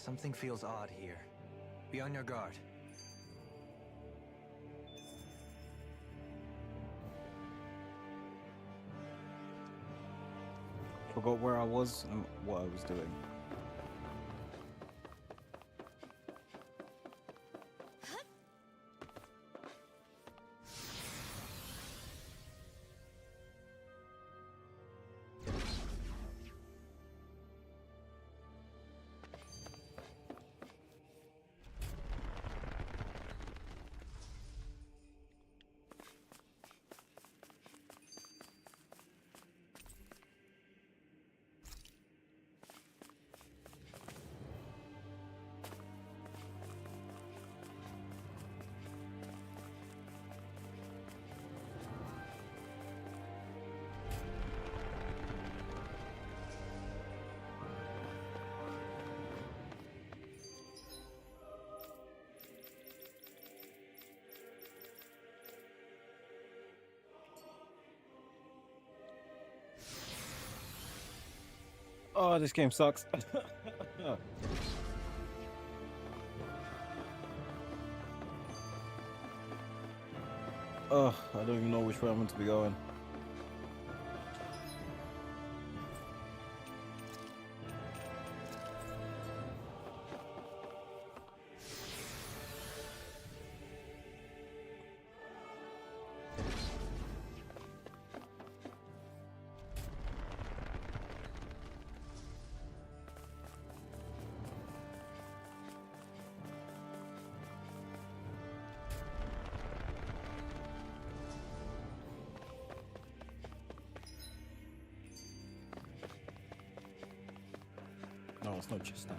Something feels odd here. Be on your guard. Forgot where I was and what I was doing. Oh, this game sucks. Ugh, I don't even know which way I'm meant to be going. No, it's not just that.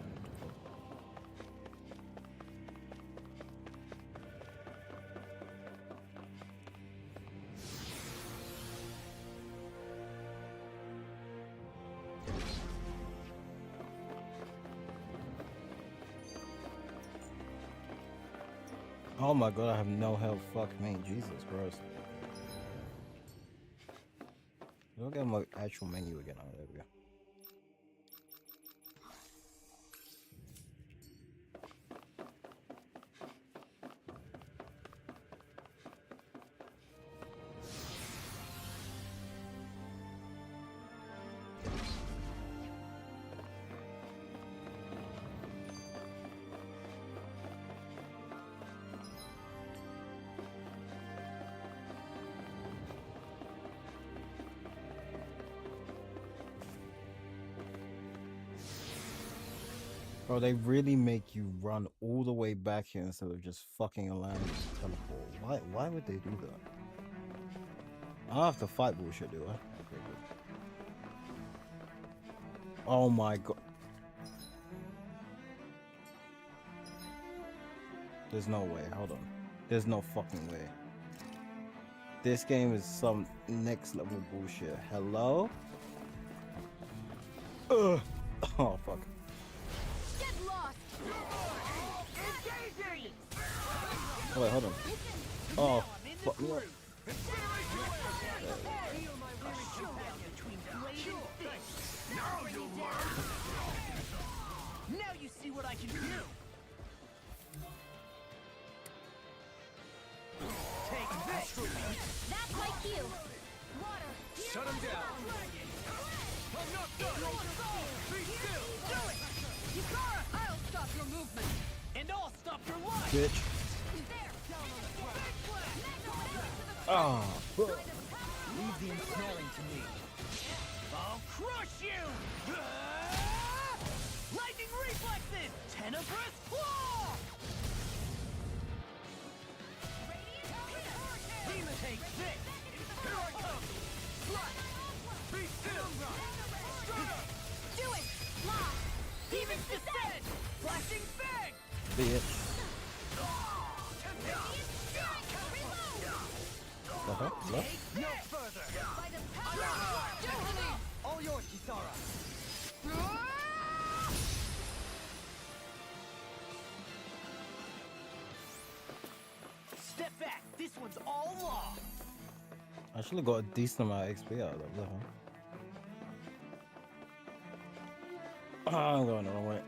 Oh my god, I have no health. Fuck me, Jesus Christ. Look at my actual menu again. Oh, there we go. Bro, they really make you run all the way back here instead of just fucking allowing you to teleport. Why would they do that? I don't have to fight bullshit, do I? Okay, good. Oh my god. There's no way, hold on. There's no fucking way. This game is some next level bullshit. Hello? Ugh. Oh fuck. Oh, wait, hold on. Oh, fuck me up. Now you see what I can do. Take this. That's my cue. Water. Shut him down. I'm not done. Be still. Do it. Yukara, I'll stop your movement. And I'll stop your life. Bitch. Oh, fuck. Leave the ensnaring to me. I'll crush you! Lightning reflexes! Tenebrous claw! Take this! Here I come! Flush! Be still! Strut up! Do it! Lock! Demon descent! Flashing fang! Bitch. Uh-huh. What? No further! By the power of All yours, Kisara! Step back! This one's all law! I should have got a decent amount of XP out of that level. Oh, I'm going the wrong way.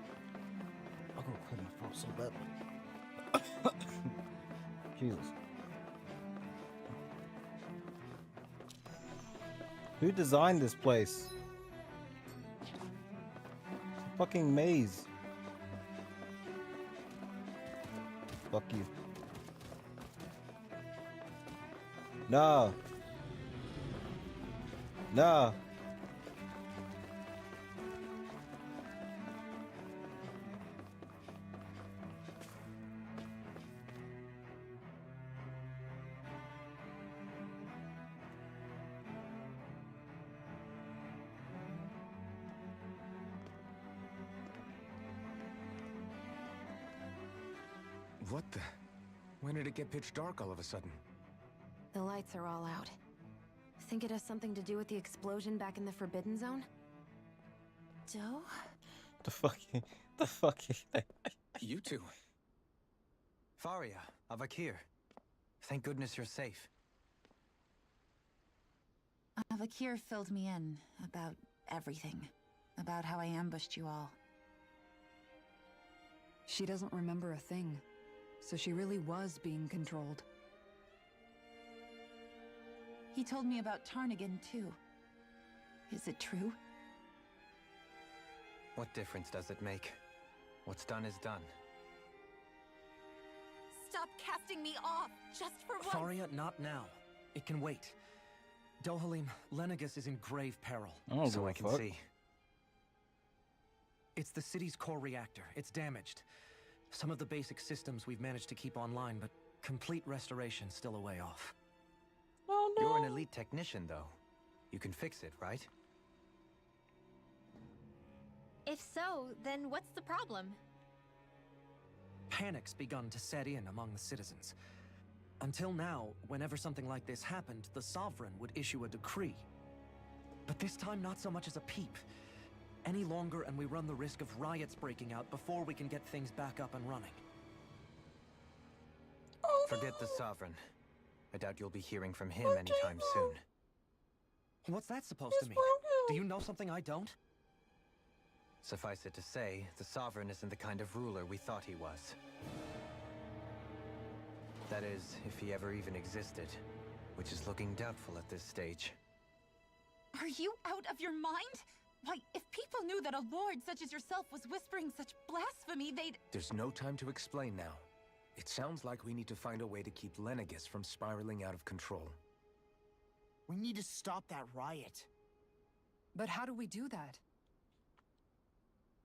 so bad. Jesus. Who designed this place? It's a fucking maze. Fuck you. No. No. What the? When did it get pitch dark all of a sudden? The lights are all out. Think it has something to do with the explosion back in the Forbidden Zone? Joe? The fucking You two. Faria, Avakir. Thank goodness you're safe. Avakir filled me in about everything. About how I ambushed you all. She doesn't remember a thing, so she really was being controlled. He told me about Tarnigan, too. Is it true? What difference does it make? What's done is done. Stop casting me off, just for once. Faria, not now. It can wait. Dohalim, Lenegis is in grave peril. Oh, So I can see. It's the city's core reactor. It's damaged. Some of the basic systems we've managed to keep online, but complete restoration's still a way off. Oh no. You're an elite technician, though. You can fix it, right? If so, then what's the problem? Panic's begun to set in among the citizens. Until now, whenever something like this happened, the Sovereign would issue a decree. But this time, not so much as a peep. Any longer, and we run the risk of riots breaking out before we can get things back up and running. Forget the Sovereign. I doubt you'll be hearing from him anytime soon. What's that supposed to mean? Do you know something I don't? Suffice it to say, the Sovereign isn't the kind of ruler we thought he was. That is, if he ever even existed, which is looking doubtful at this stage. Are you out of your mind? Why, if people knew that a lord such as yourself was whispering such blasphemy, they'd... There's no time to explain now. It sounds like we need to find a way to keep Lenegis from spiraling out of control. We need to stop that riot. But how do we do that?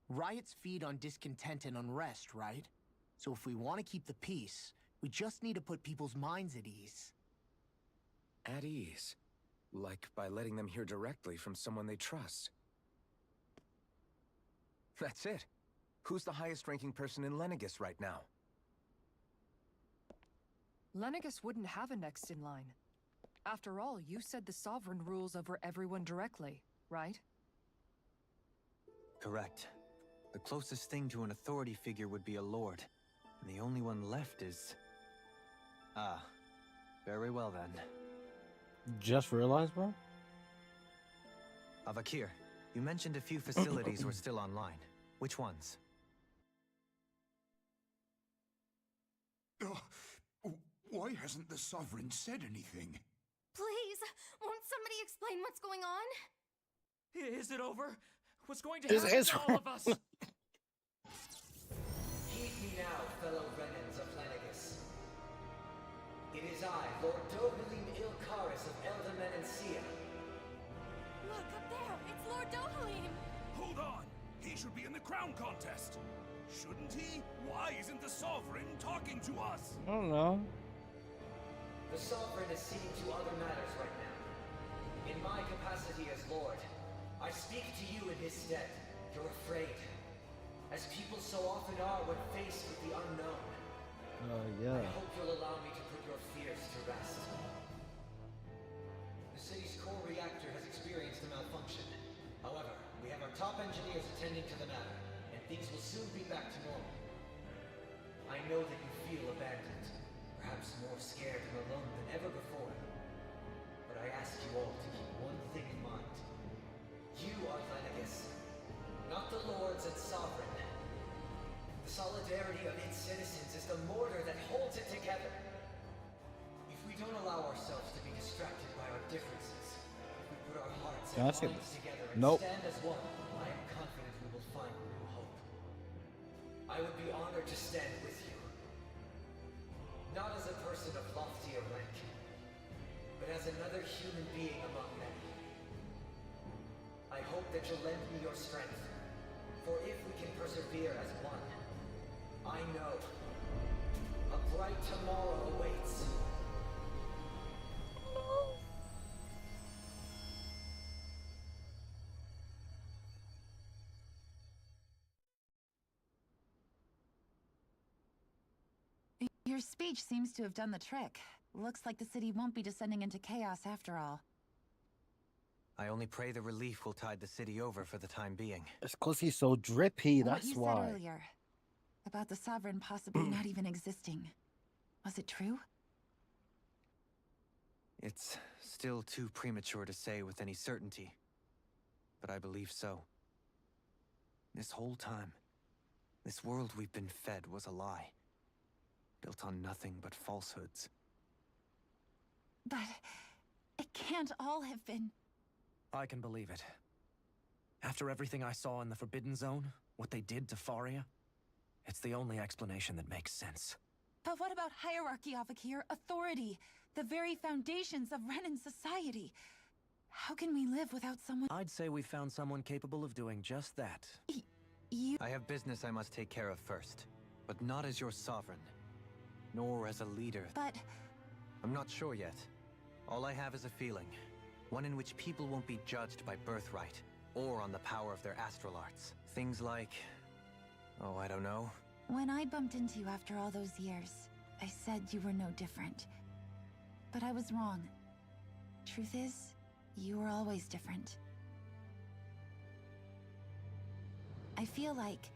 Riots feed on discontent and unrest, right? So if we want to keep the peace, we just need to put people's minds at ease. At ease? Like by letting them hear directly from someone they trust. That's it. Who's the highest-ranking person in Lenegis right now? Lenegis wouldn't have a next in line. After all, you said the Sovereign rules over everyone directly, right? Correct. The closest thing to an authority figure would be a lord. And the only one left is... Ah. Very well then. Just realized, bro? Avakir, you mentioned a few facilities were still online. Which ones? Why hasn't the Sovereign said anything? Please, won't somebody explain what's going on? Is it over? What's going to Is happen it to all of us? Heed me now, fellow Renans of Lenegis. It is I, Lord Dohalim Ilkaris of Elder Menancia. Look up there, it's Lord Dohalim. Hold on! He should be in the crown contest! Shouldn't he? Why isn't the Sovereign talking to us? I don't know. The Sovereign is seeing to other matters right now. In my capacity as Lord, I speak to you in his stead. You're afraid. As people so often are when faced with the unknown. Yeah. I hope you'll allow me to put your fears to rest. The city's core reactor has experienced a malfunction. However, we have our top engineers attending to the matter, and things will soon be back to normal. I know that you feel abandoned, perhaps more scared and alone than ever before. But I ask you all to keep one thing in mind. You are Lenegis, not the lords and sovereign. The solidarity of just a mortar that holds it together. If we don't allow ourselves to be distracted by our differences, if we put our hearts and Can I skip minds this? together and Nope. stand as one, I am confident we will find new hope. I would be honored to stand with you. Not as a person of loftier rank, but as another human being among many. I hope that you'll lend me your strength, for if we can persevere as one, I know a bright tomorrow awaits. Your speech seems to have done the trick. Looks like the city won't be descending into chaos after all. I only pray the relief will tide the city over for the time being. It's because he's so drippy, What that's you why. said earlier about the Sovereign possibly not even existing. Was it true? It's still too premature to say with any certainty, but I believe so. This whole time, this world we've been fed was a lie, built on nothing but falsehoods. But it can't all have been. I can believe it. After everything I saw in the Forbidden Zone, what they did to Faria, it's the only explanation that makes sense. But what about hierarchy, Avakir? Authority? The very foundations of Renan society? How can we live without someone— I'd say we found someone capable of doing just that. You— I have business I must take care of first, but not as your sovereign, nor as a leader. But— I'm not sure yet. All I have is a feeling. One in which people won't be judged by birthright, or on the power of their astral arts. Things like... oh, I don't know. When I bumped into you after all those years, I said you were no different. But I was wrong. Truth is, you were always different. I feel like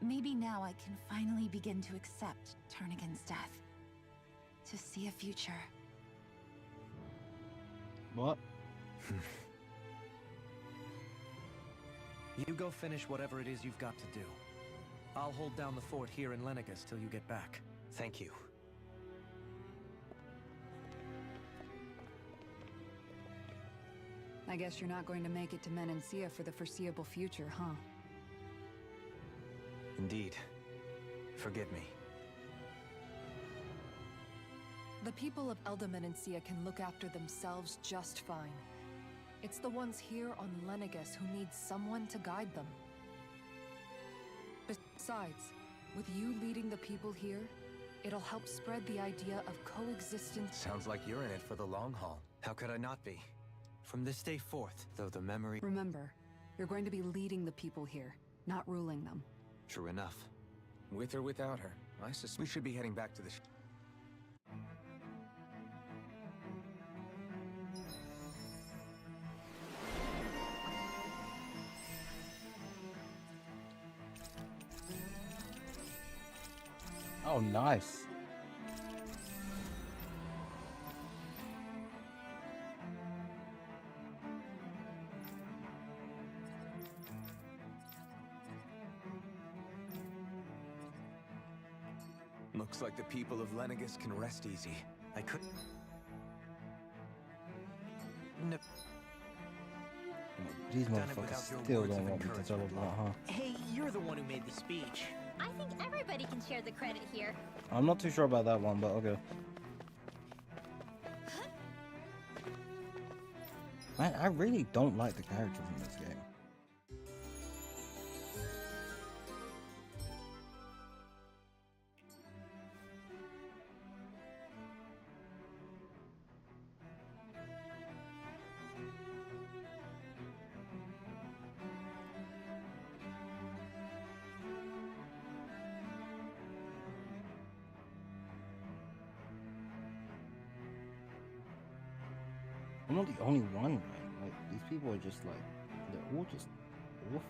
maybe now I can finally begin to accept Turnigan's death. To see a future. What? You go finish whatever it is you've got to do. I'll hold down the fort here in Lenegus till you get back. Thank you. I guess you're not going to make it to Menancia for the foreseeable future, huh? Indeed. Forgive me. The people of Elda Menancia can look after themselves just fine. It's the ones here on Lenegus who need someone to guide them. Besides, with you leading the people here, it'll help spread the idea of coexistence. Sounds like you're in it for the long haul. How could I not be? From this day forth, though the memory... Remember, you're going to be leading the people here, not ruling them. True enough. With or without her, I suspect we should be heading back to the Oh, nice. Looks like the people of Lenegus can rest easy. I could... These Done it motherfuckers without your still words don't of want me to tell them that, huh? Hey, you're the one who made the speech. I think everybody can share the credit here. I'm not too sure about that one, but okay. Man, I really don't like the characters in this game. I'm not the only one, right? Like, these people are just like, they're all just awful.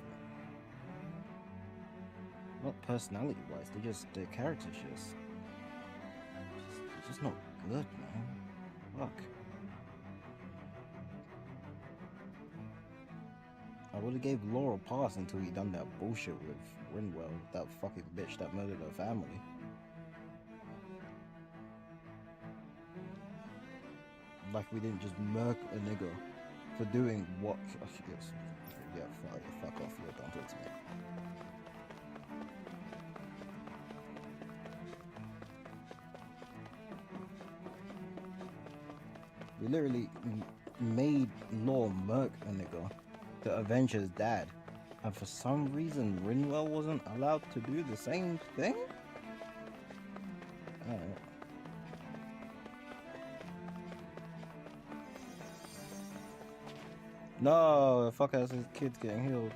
Not personality-wise, their characters it's just not good, man. Fuck. I would've gave Laura a pass until he done that bullshit with Rinwell, that fucking bitch that murdered her family. like we didn't just murk a nigga for doing what? Yes. Yeah, fuck off. You don't talk to me. We literally made Law murk a nigga to avenge his dad, and for some reason Rinwell wasn't allowed to do the same thing? Alright. No, fuck ass, his kid's getting healed.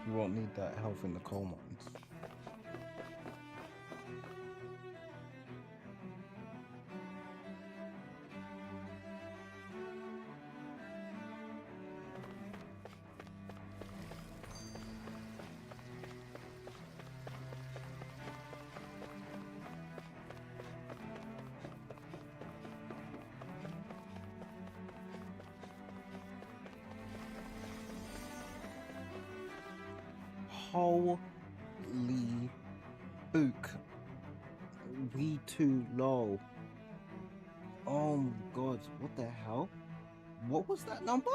We won't need that health in the coal mines. Holy book. We too low. Oh my god, what the hell? What was that number?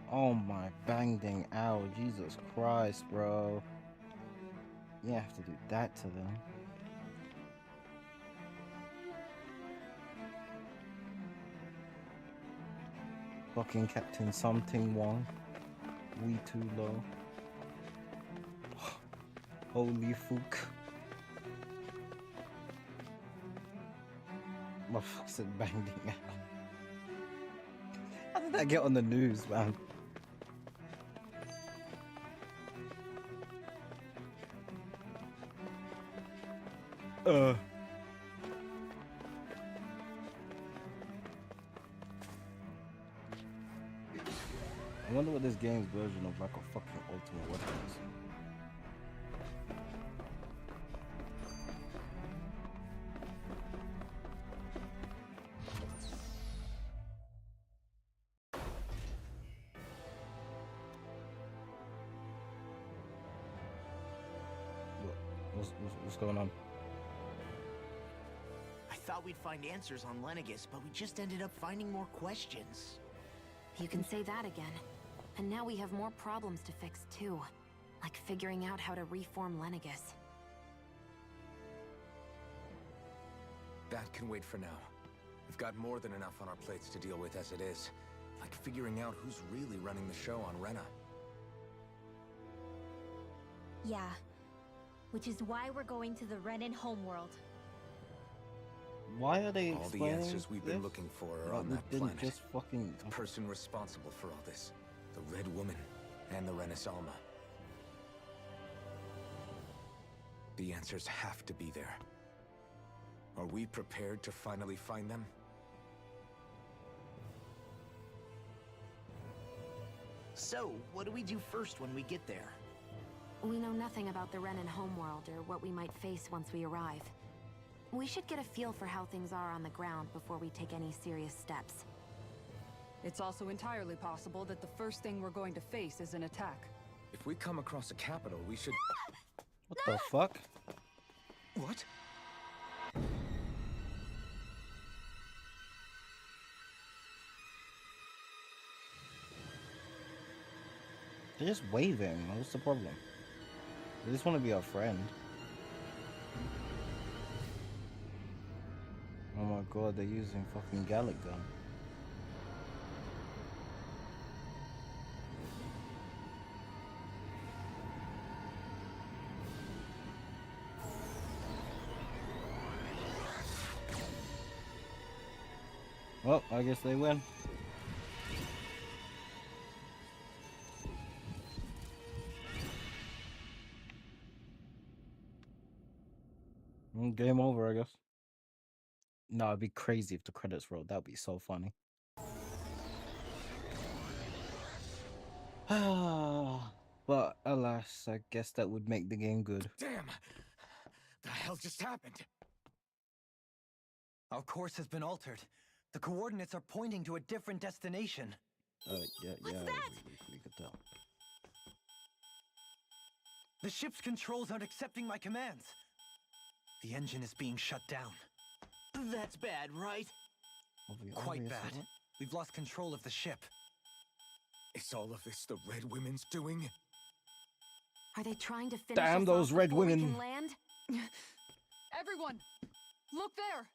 Oh my bang dang ow, Jesus Christ, bro. You have to do that to them. Fucking Captain Something Wong. We too low. Holy fuck. My fuck said bang dang ow. How did that get on the news, man? I wonder what this game's version of like a fucking Ultimate Weapon is. What's going on? I thought we'd find answers on Lenegis, but we just ended up finding more questions. You can say that again. And now we have more problems to fix too. Like figuring out how to reform Lenegis. That can wait for now. We've got more than enough on our plates to deal with as it is. Like figuring out who's really running the show on Rena. Yeah. Which is why we're going to the Renan homeworld. Why are they all the answers we've been looking for are on that planet. Just fucking... The person responsible for all this. The Red Woman and the Renis Alma. The answers have to be there. Are we prepared to finally find them? So, what do we do first when we get there? We know nothing about the Renan homeworld or what we might face once we arrive. We should get a feel for how things are on the ground before we take any serious steps. It's also entirely possible that the first thing we're going to face is an attack. If we come across a capital, we should... What the fuck? What? They're just waving. What's the problem? They just want to be our friend. Oh my god, they're using fucking Gallic gun. Well, I guess they win. Game over, I guess. No, it'd be crazy if the credits rolled. That'd be so funny. But alas, I guess that would make the game good. Damn! The hell just happened? Our course has been altered. The coordinates are pointing to a different destination. Yeah, What's yeah, that? we could tell. The ship's controls aren't accepting my commands. The engine is being shut down. That's bad, right? Quite Obvious, bad. isn't it? We've lost control of the ship. Is all of this the Red Women's doing? Are they trying to finish Damn us those off red before we women. can land? Everyone, look there!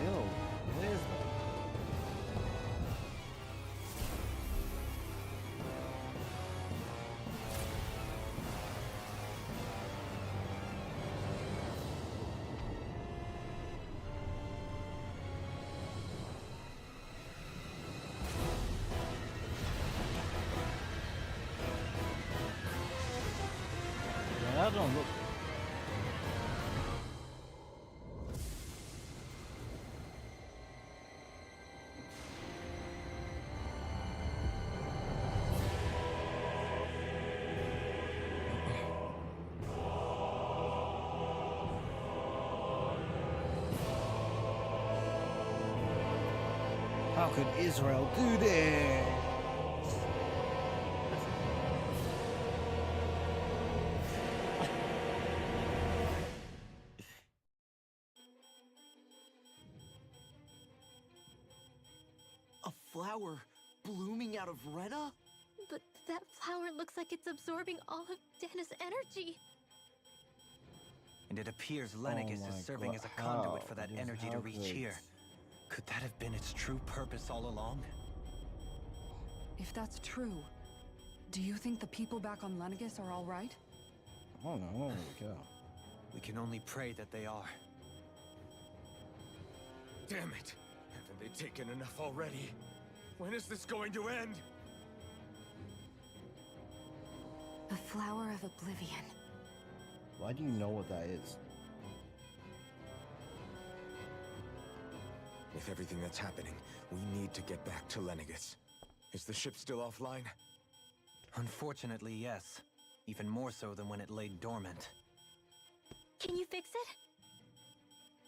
Ew, what is that? Yeah, that don't look. How could Israel do this? A flower blooming out of Retta? But that flower looks like it's absorbing all of Dana's energy. And it appears Lenegis my is serving God, as a conduit how? for that Just energy to how reach could- here. Could that have been its true purpose all along? If that's true, do you think the people back on Lenegis are all right? I don't know, I don't really care. We can only pray that they are. Damn it! Haven't they taken enough already? When is this going to end? The Flower of Oblivion. Why do you know what that is? With everything that's happening, we need to get back to Lenegis. Is the ship still offline? Unfortunately, yes. Even more so than when it lay dormant. Can you fix it?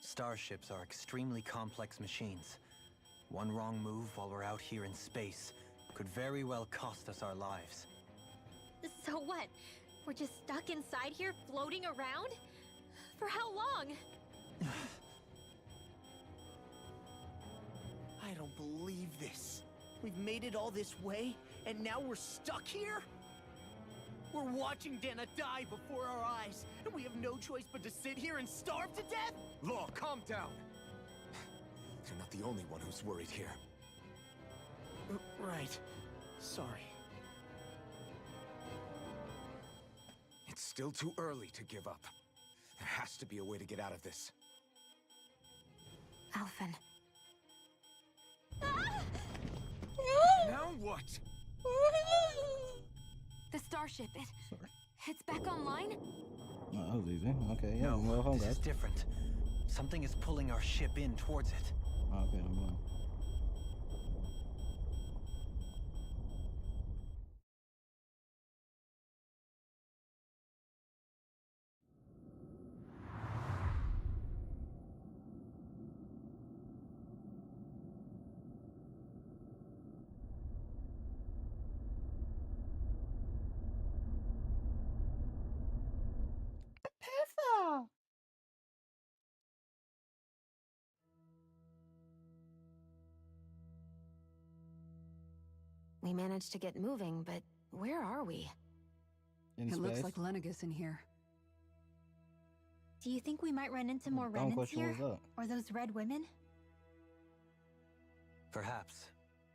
Starships are extremely complex machines. One wrong move while we're out here in space could very well cost us our lives. So what? We're just stuck inside here, floating around? For how long? I don't believe this. We've made it all this way, and now we're stuck here? We're watching Dana die before our eyes, and we have no choice but to sit here and starve to death? Law, calm down! You're not the only one who's worried here. Right. Sorry. It's still too early to give up. There has to be a way to get out of this. Alphen. Now what? The starship, it's back online? Oh, that was easy. Okay, yeah, No, well, home, this guys. is different. Something is pulling our ship in towards it. Okay, I'm going. We managed to get moving, but where are we? In It looks space? like Lenegis in here. Do you think we might run into more Dumb Renans question here? was that? Or those red women? Perhaps.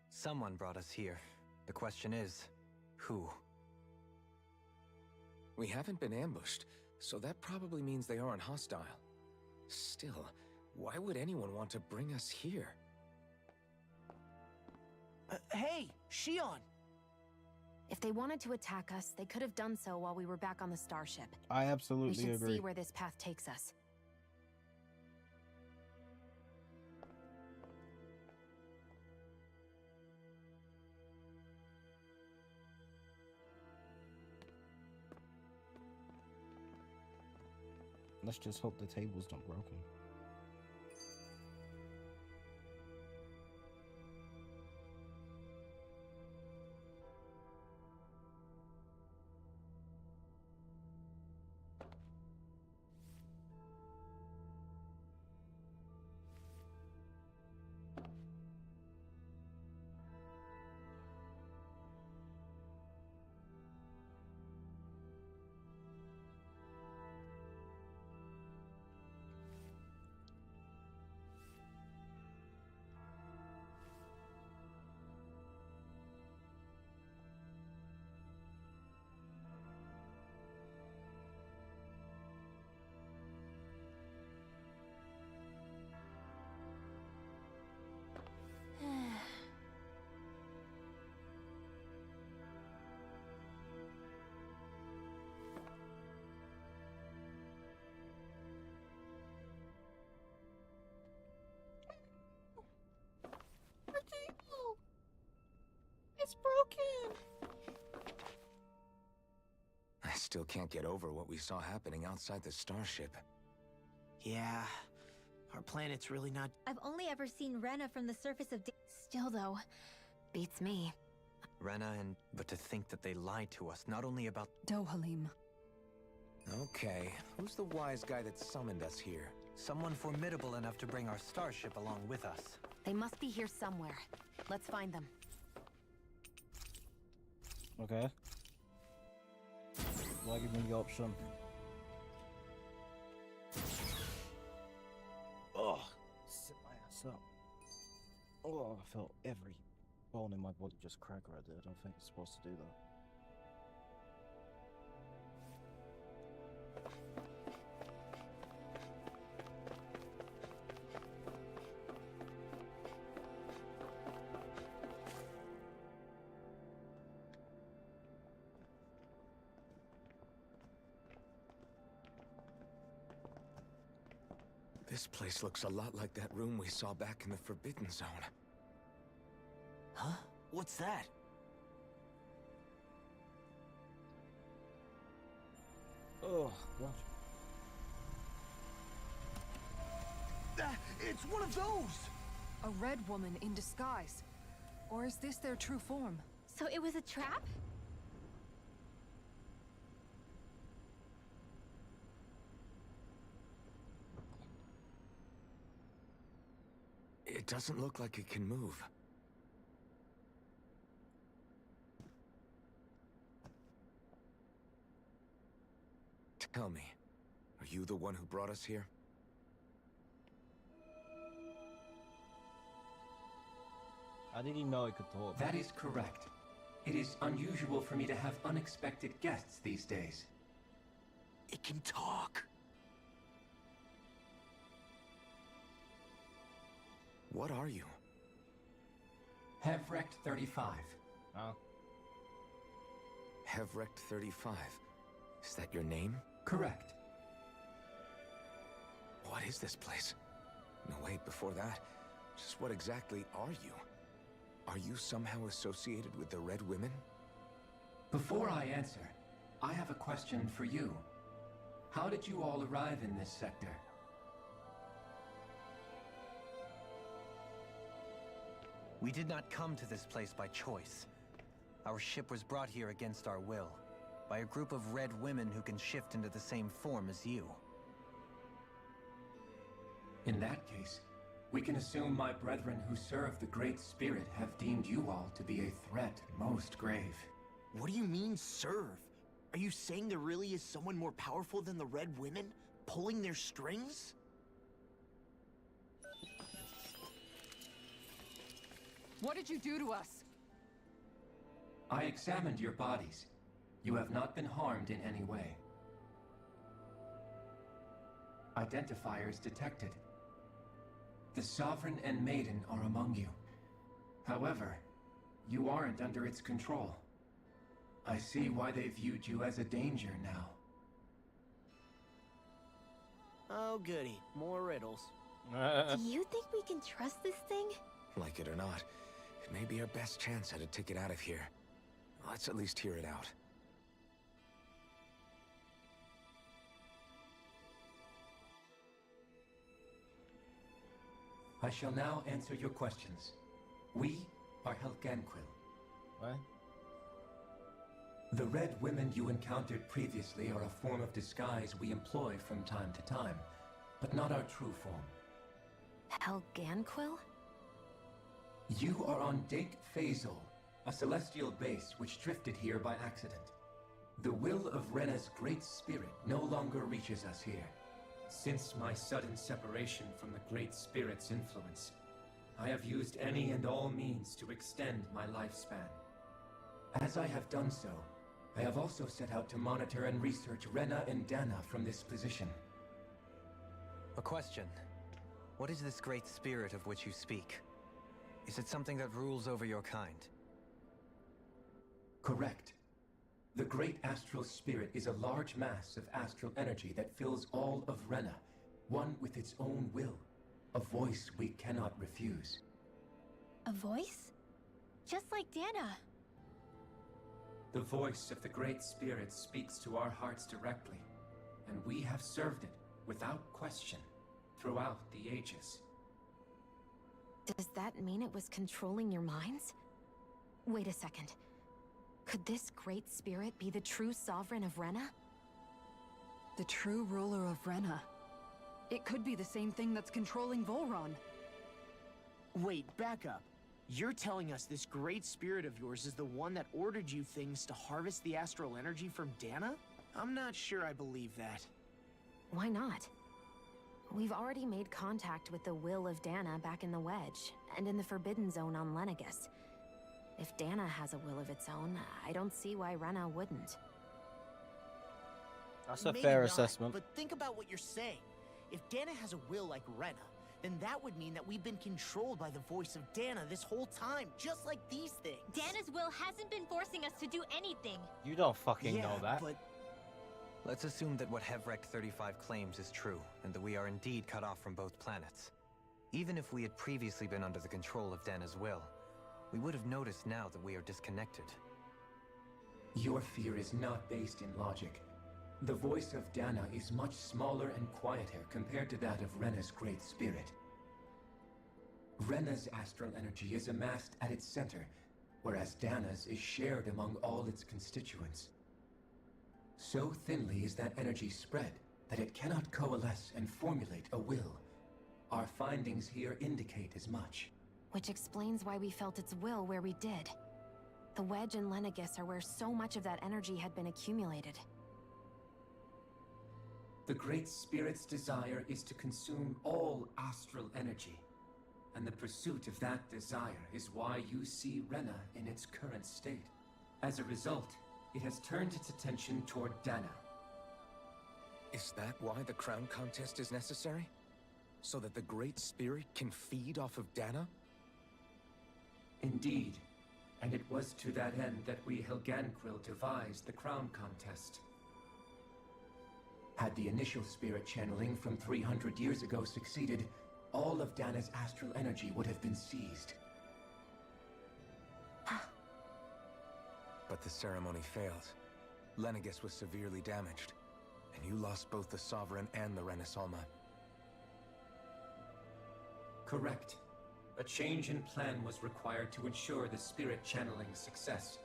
Someone brought us here. The question is, who? We haven't been ambushed, so that probably means they aren't hostile. Still, why would anyone want to bring us here? Hey, Shion! If they wanted to attack us, they could have done so while we were back on the starship. I We absolutely should agree. see where this path takes us. Let's just hope the table's not broken. It's broken! I still can't get over what we saw happening outside the starship. Yeah, our planet's really not... I've only ever seen Rena from the surface of Still though, Beats me. Rena and... But to think that they lied to us, not only about... Dohalim. Okay, who's the wise guy that summoned us here? Someone formidable enough to bring our starship along with us. They must be here somewhere. Let's find them. Okay. Why give me the option? Oh, sit my ass up. Oh, I felt every bone in my body just crack right there. I don't think it's supposed to do that. This place looks a lot like that room we saw back in the Forbidden Zone. Huh? What's that? Oh, God. It's one of those! A red woman in disguise. Or is this their true form? So it was a trap? It doesn't look like it can move. Tell me, are you the one who brought us here? I didn't know it could talk. That is correct. It is unusual for me to have unexpected guests these days. It can talk. What are you? Hevrect 35. Oh. Hevrect 35. Is that your name? Correct. What is this place? No, wait, before that, just what exactly are you? Are you somehow associated with the Red Women? Before I answer, I have a question for you. How did you all arrive in this sector? We did not come to this place by choice. Our ship was brought here against our will, by a group of red women who can shift into the same form as you. In that case, we can assume my brethren who serve the Great Spirit have deemed you all to be a threat most grave. What do you mean, serve? Are you saying there really is someone more powerful than the Red Women? pulling their strings? What did you do to us? I examined your bodies. You have not been harmed in any way. Identifiers detected. The Sovereign and Maiden are among you. However, you aren't under its control. I see why they viewed you as a danger now. Oh goody, more riddles. Do you think we can trust this thing? Like it or not, it may be our best chance at a ticket out of here. Let's at least hear it out. I shall now answer your questions. We are Helganquil. What? The red women you encountered previously are a form of disguise we employ from time to time, but not our true form. Helganquil? You are on Dake Phasol, a celestial base which drifted here by accident. The will of Rena's great spirit no longer reaches us here. Since my sudden separation from the Great Spirit's influence, I have used any and all means to extend my lifespan. As I have done so, I have also set out to monitor and research Rena and Dana from this position. A question. What is this great spirit of which you speak? Is it something that rules over your kind? Correct. The Great Astral Spirit is a large mass of astral energy that fills all of Rena, one with its own will, a voice we cannot refuse. A voice? Just like Dana. The voice of the Great Spirit speaks to our hearts directly, and we have served it without question throughout the ages. Does that mean it was controlling your minds? Wait a second. Could this great spirit be the true sovereign of Rena? The true ruler of Rena. It could be the same thing that's controlling Volron. Wait, back up. You're telling us this great spirit of yours is the one that ordered you things to harvest the astral energy from Dana? I'm not sure I believe that. Why not? We've already made contact with the will of Dana back in the Wedge, and in the Forbidden Zone on Lenegus. If Dana has a will of its own, I don't see why Rena wouldn't. That's a Maybe fair not, assessment. But think about what you're saying. If Dana has a will like Rena, then that would mean that we've been controlled by the voice of Dana this whole time, just like these things. Dana's will hasn't been forcing us to do anything. You don't fucking Yeah, know that. but Let's assume that what Hevrek 35 claims is true, and that we are indeed cut off from both planets. Even if we had previously been under the control of Dana's will, we would have noticed now that we are disconnected. Your fear is not based in logic. The voice of Dana is much smaller and quieter compared to that of Rena's great spirit. Rena's astral energy is amassed at its center, whereas Dana's is shared among all its constituents. So thinly is that energy spread that it cannot coalesce and formulate a will. Our findings here indicate as much. Which explains why we felt its will where we did. The Wedge and Lenegus are where so much of that energy had been accumulated. The Great Spirit's desire is to consume all astral energy, and the pursuit of that desire is why you see Rena in its current state. As a result, it has turned its attention toward Dana. Is that why the crown contest is necessary? So that the Great Spirit can feed off of Dana? Indeed, and it was to that end that we Helganquil devised the crown contest. Had the initial spirit channeling from 300 years ago succeeded, all of Dana's astral energy would have been seized. But the ceremony failed. Lenegus was severely damaged, and you lost both the Sovereign and the Renasalma. Correct. A change in plan was required to ensure the spirit channeling's success.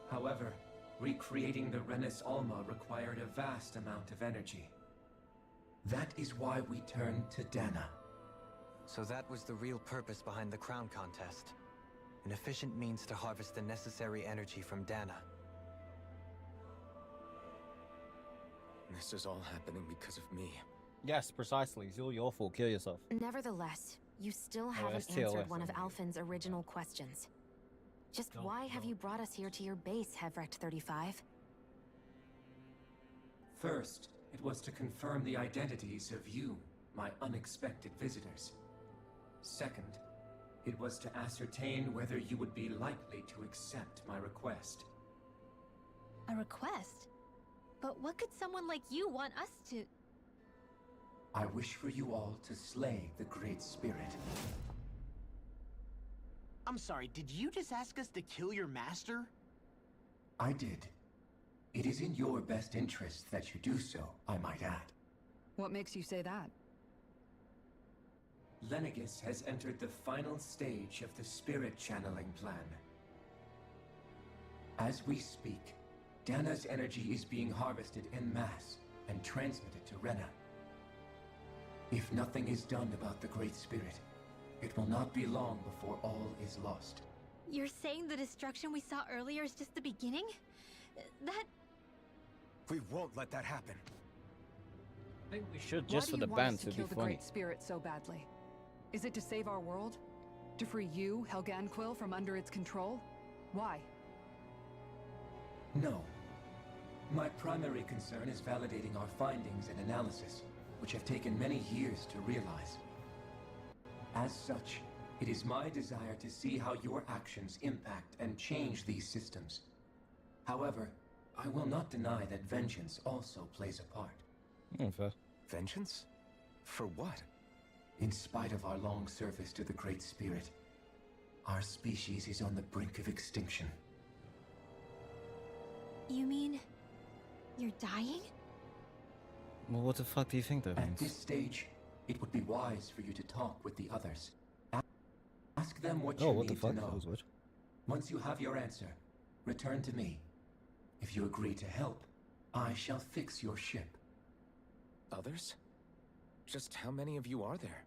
However, recreating the Renis Alma required a vast amount of energy. That is why we turned to Dana. So that was the real purpose behind the crown contest. An efficient means to harvest the necessary energy from Dana. This is all happening because of me. Yes, precisely. It's all your fault. Kill yourself. Nevertheless, you still haven't that's TOS, answered one of I mean. Alphen's original questions. Just why have you brought us here to your base, Hevrecht 35? First, it was to confirm the identities of you, my unexpected visitors. Second, it was to ascertain whether you would be likely to accept my request. A request? But what could someone like you want us to... I wish for you all to slay the Great Spirit. I'm sorry, did you just ask us to kill your master? I did. It is in your best interest that you do so, I might add. What makes you say that? Lenegis has entered the final stage of the spirit channeling plan. As we speak, Dana's energy is being harvested en masse and transmitted to Rena. If nothing is done about the Great Spirit, it will not be long before all is lost. You're saying the destruction we saw earlier is just the beginning? That... We won't let that happen. I think we should, just for the Why do you want band us to to be kill the funny. Great Spirit so badly? Is it to save our world? To free you, Helganquil, from under its control? Why? No. My primary concern is validating our findings and analysis, which have taken many years to realize. As such, it is my desire to see how your actions impact and change these systems. However, I will not deny that vengeance also plays a part. Fair. Vengeance? For what? In spite of our long service to the Great Spirit, our species is on the brink of extinction. You mean... you're dying? Well, what the fuck do you think that At means? this stage, it would be wise for you to talk with the others. Ask them what you what the need fuck? to That know. was weird. Once you have your answer, return to me. If you agree to help, I shall fix your ship. Others? Just how many of you are there?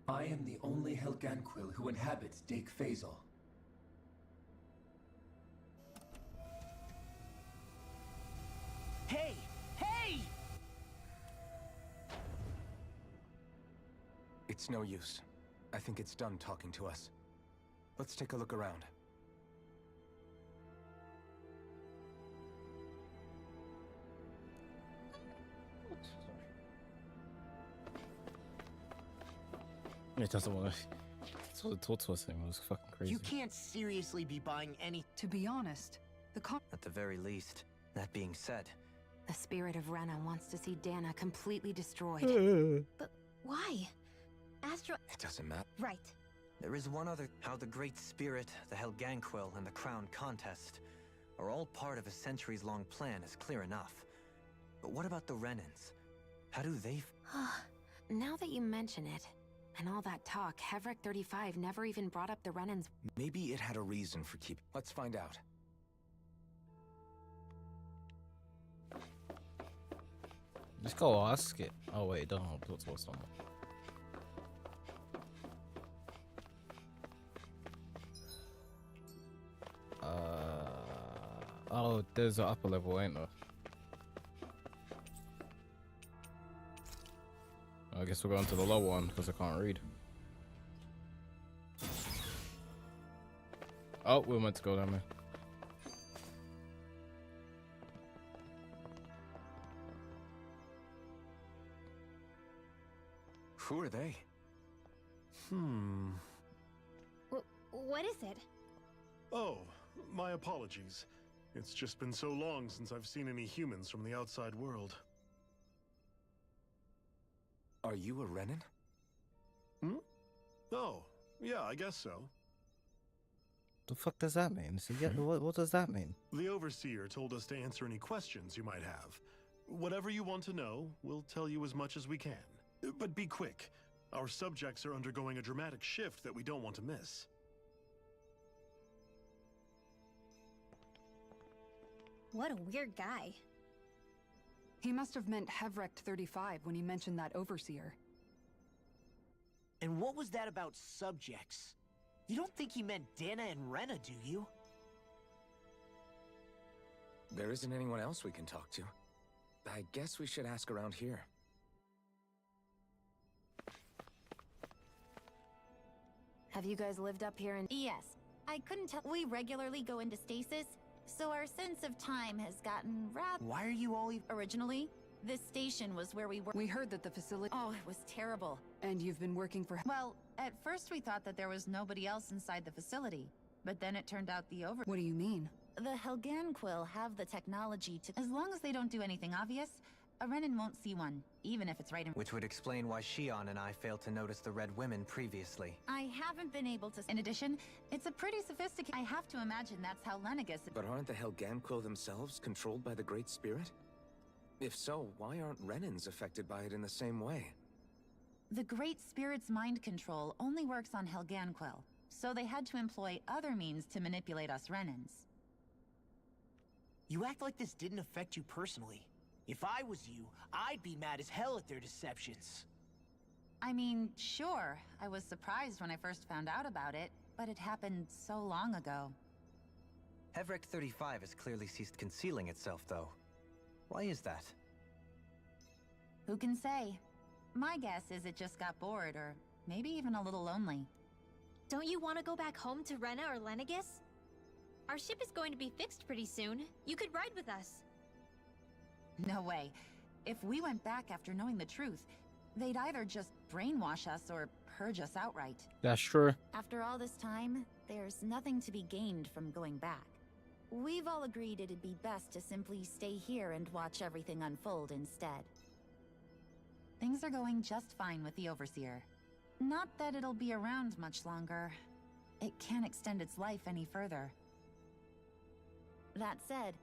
I am the only Helganquil who inhabits Dake Faisal. Hey! Hey! It's no use. I think it's done talking to us. Let's take a look around. It doesn't want to. That's what the tortoise thing was fucking crazy. You can't seriously be buying any... To be honest, the At the very least, that being said, The spirit of Rena wants to see Dana completely destroyed. But why? Astro... It doesn't matter. Right. there is one other. How the Great Spirit, the Helganquil, and the Crown Contest are all part of a centuries-long plan is clear enough. But what about the Renans? How do they... Now that you mention it, and all that talk, Hevrecht 35 never even brought up the Renans. Maybe it had a reason for keep. Let's find out. Just go ask it. Oh wait, don't know what's on. Oh, there's an upper level, ain't there? I guess we're going to the low one because I can't read. Oh, we're meant to go down there. Who are they? What is it? Oh, my apologies. It's just been so long since I've seen any humans from the outside world. Are you a Renan? Oh, yeah, I guess so. The fuck does that mean? So yeah, what does that mean? The Overseer told us to answer any questions you might have. Whatever you want to know, we'll tell you as much as we can. But be quick. Our subjects are undergoing a dramatic shift that we don't want to miss. What a weird guy. He must have meant Hevrecht 35 when he mentioned that Overseer. And what was that about subjects? You don't think he meant Dana and Rena, do you? There isn't anyone else we can talk to. I guess we should ask around here. Have you guys lived up here in... Yes. I couldn't tell. We regularly go into stasis, so our sense of time has gotten rather... Why are you all Originally, this station was where we were... We heard that the facility... Oh, it was terrible. And you've been working for... Well, at first we thought that there was nobody else inside the facility, but then it turned out the What do you mean? The Helganquil have the technology to... As long as they don't do anything obvious, a Renan won't see one, even if it's right in... Which would explain why Shion and I failed to notice the Red Women previously. I haven't been able to... In addition, it's a pretty sophisticated... I have to imagine that's how Lenegus... But aren't the Helganquil themselves controlled by the Great Spirit? If so, why aren't Renans affected by it in the same way? The Great Spirit's mind control only works on Helganquil, so they had to employ other means to manipulate us Renans. You act like this didn't affect you personally. If I was you, I'd be mad as hell at their deceptions. I mean, sure, I was surprised when I first found out about it, but it happened so long ago. Hevrek 35 has clearly ceased concealing itself, though. Why is that? Who can say? My guess is it just got bored, or maybe even a little lonely. Don't you want to go back home to Rena or Lenegus? Our ship is going to be fixed pretty soon. You could ride with us. No way. If we went back after knowing the truth, they'd either just brainwash us or purge us outright. That's true. After all this time, there's nothing to be gained from going back. We've all agreed it'd be best to simply stay here and watch everything unfold instead. Things are going just fine with the Overseer. Not that it'll be around much longer. It can't extend its life any further. That said,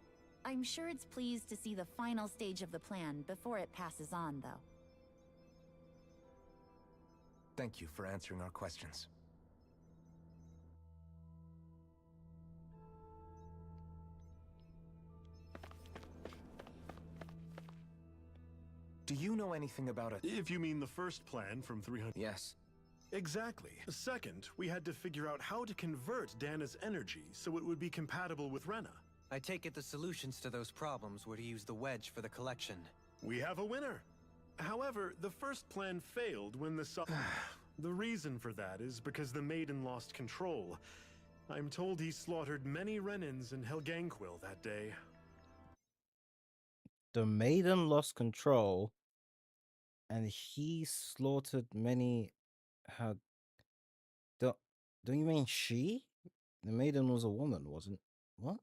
I'm sure it's pleased to see the final stage of the plan before it passes on, though. Thank you for answering our questions. Do you know anything about it? If you mean the first plan from 300... Yes. Exactly. Second, we had to figure out how to convert Dana's energy so it would be compatible with Rena. I take it the solutions to those problems were to use the wedge for the collection. We have a winner. However, the first plan failed when the The reason for that is because the Maiden lost control. I'm told he slaughtered many Renans in Helganquil that day. The Maiden lost control, and he slaughtered many... Don't you mean she? The Maiden was a woman, wasn't... What?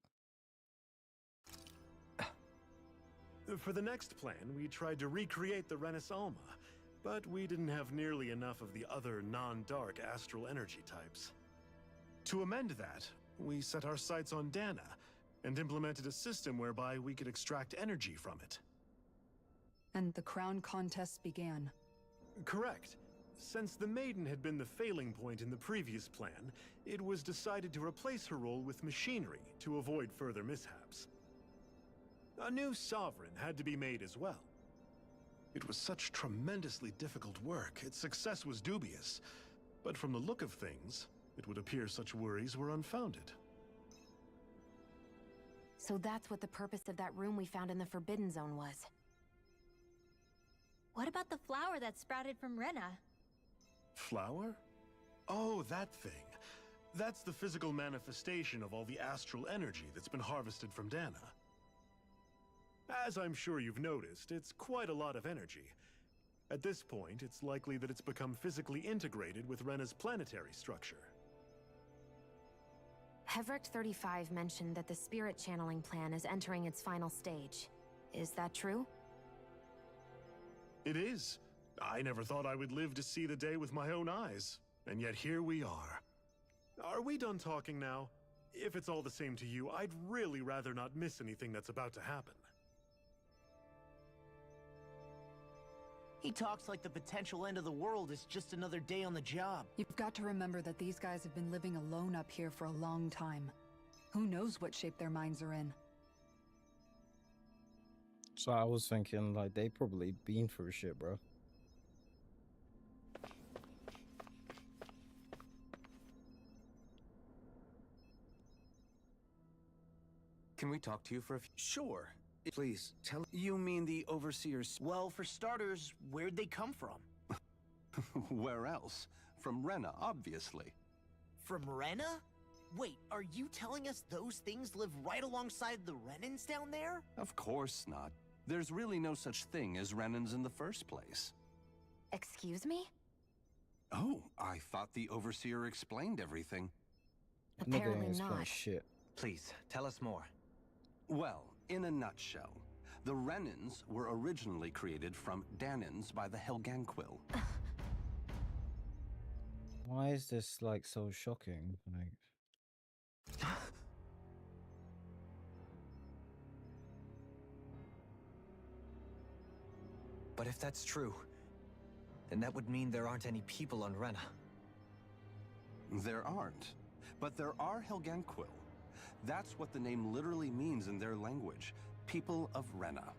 For the next plan, we tried to recreate the Renis Alma, but we didn't have nearly enough of the other non-dark astral energy types. To amend that, we set our sights on Dana, and implemented a system whereby we could extract energy from it. And the crown contest began. Correct. Since the Maiden had been the failing point in the previous plan, it was decided to replace her role with machinery to avoid further mishaps. A new Sovereign had to be made as well. It was such tremendously difficult work, its success was dubious. But from the look of things, it would appear such worries were unfounded. So that's what the purpose of that room we found in the Forbidden Zone was. What about the flower that sprouted from Rena? Flower? Oh, that thing. That's the physical manifestation of all the astral energy that's been harvested from Dana. As I'm sure you've noticed, it's quite a lot of energy. At this point, it's likely that it's become physically integrated with Rena's planetary structure. Hevrek 35 mentioned that the spirit channeling plan is entering its final stage. Is that true? It is. I never thought I would live to see the day with my own eyes. And yet here we are. Are we done talking now? If it's all the same to you, I'd really rather not miss anything that's about to happen. He talks like the potential end of the world is just another day on the job. You've got to remember that these guys have been living alone up here for a long time. Who knows what shape their minds are in? So I was thinking, like, they probably been through shit, bro. Can we talk to you for a few? Sure. Please, tell... You mean the Overseers... Well, for starters, where'd they come from? Where else? From Rena, obviously. From Rena? Wait, are you telling us those things live right alongside the Renans down there? Of course not. There's really no such thing as Renans in the first place. Excuse me? Oh, I thought the Overseer explained everything. Apparently not. Shit. Please, tell us more. Well, in a nutshell, the Renans were originally created from Danans by the Helganquil. Why is this like so shocking? Like, But if that's true, then that would mean there aren't any people on Rena. There aren't, but there are Helganquil. That's what the name literally means in their language, people of Rena.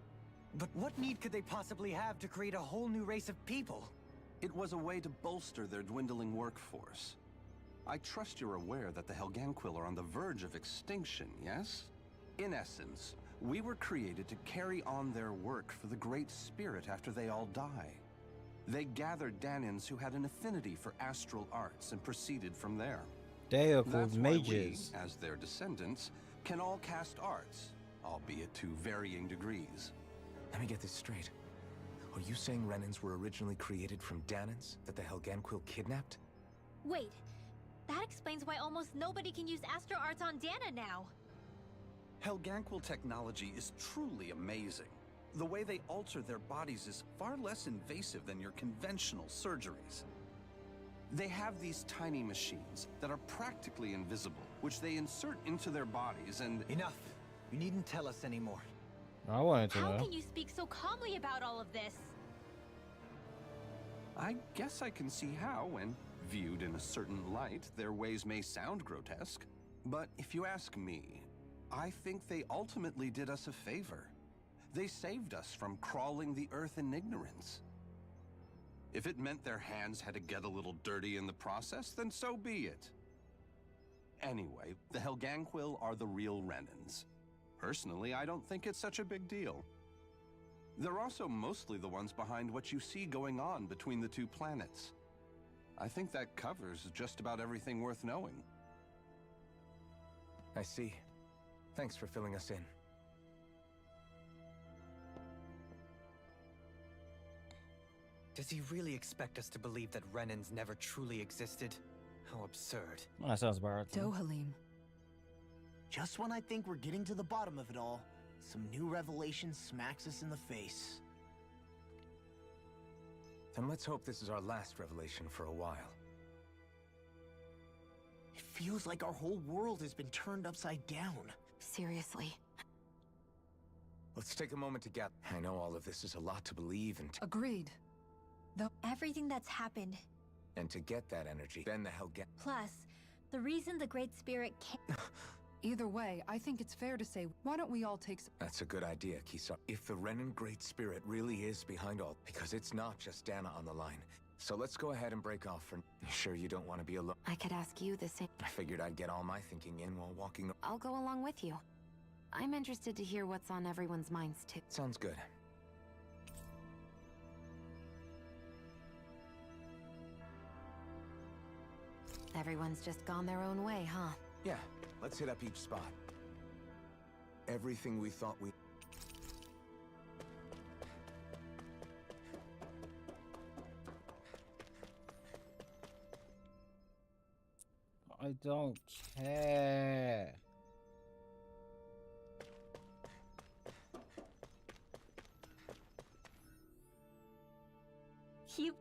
But what need could they possibly have to create a whole new race of people? It was a way to bolster their dwindling workforce. I trust you're aware that the Helganquil are on the verge of extinction, yes? In essence, we were created to carry on their work for the Great Spirit after they all die. They gathered Danans who had an affinity for astral arts and proceeded from there. they are called That's why mages. we, as their descendants, can all cast arts, albeit to varying degrees. Let me get this straight. Are you saying Renans were originally created from Danans that the Helganquil kidnapped? Wait, that explains why almost nobody can use Astro Arts on Dana now. Helganquil technology is truly amazing. The way they alter their bodies is far less invasive than your conventional surgeries. They have these tiny machines that are practically invisible, which they insert into their bodies and... Enough! You needn't tell us anymore. I wanted to How know. can you speak so calmly about all of this? I guess I can see how, when viewed in a certain light, their ways may sound grotesque. But if you ask me, I think they ultimately did us a favor. They saved us from crawling the earth in ignorance. If it meant their hands had to get a little dirty in the process, then so be it. Anyway, the Helganquil are the real Renans. Personally, I don't think it's such a big deal. They're also mostly the ones behind what you see going on between the two planets. I think that covers just about everything worth knowing. I see. Thanks for filling us in. Does he really expect us to believe that Renans never truly existed? How absurd. That sounds about right. Dohalim. Just when I think we're getting to the bottom of it all, some new revelation smacks us in the face. Then let's hope this is our last revelation for a while. It feels like our whole world has been turned upside down. Seriously. Let's take a moment to get... I know all of this is a lot to believe and... Agreed. Everything that's happened. And to get that energy, then the Helgan... Plus, the reason the Great Spirit can't... Either way, I think it's fair to say, why don't we all take some... That's a good idea, Kisa. If the Renan Great Spirit really is behind all... Because it's not just Dana on the line. So let's go ahead and break off for... You sure you don't want to be alone? I could ask you the same. I figured I'd get all my thinking in while walking... I'll go along with you. I'm interested to hear what's on everyone's minds, too. Sounds good. Everyone's just gone their own way, huh? Yeah, let's hit up each spot. Everything we thought we... I don't care. You...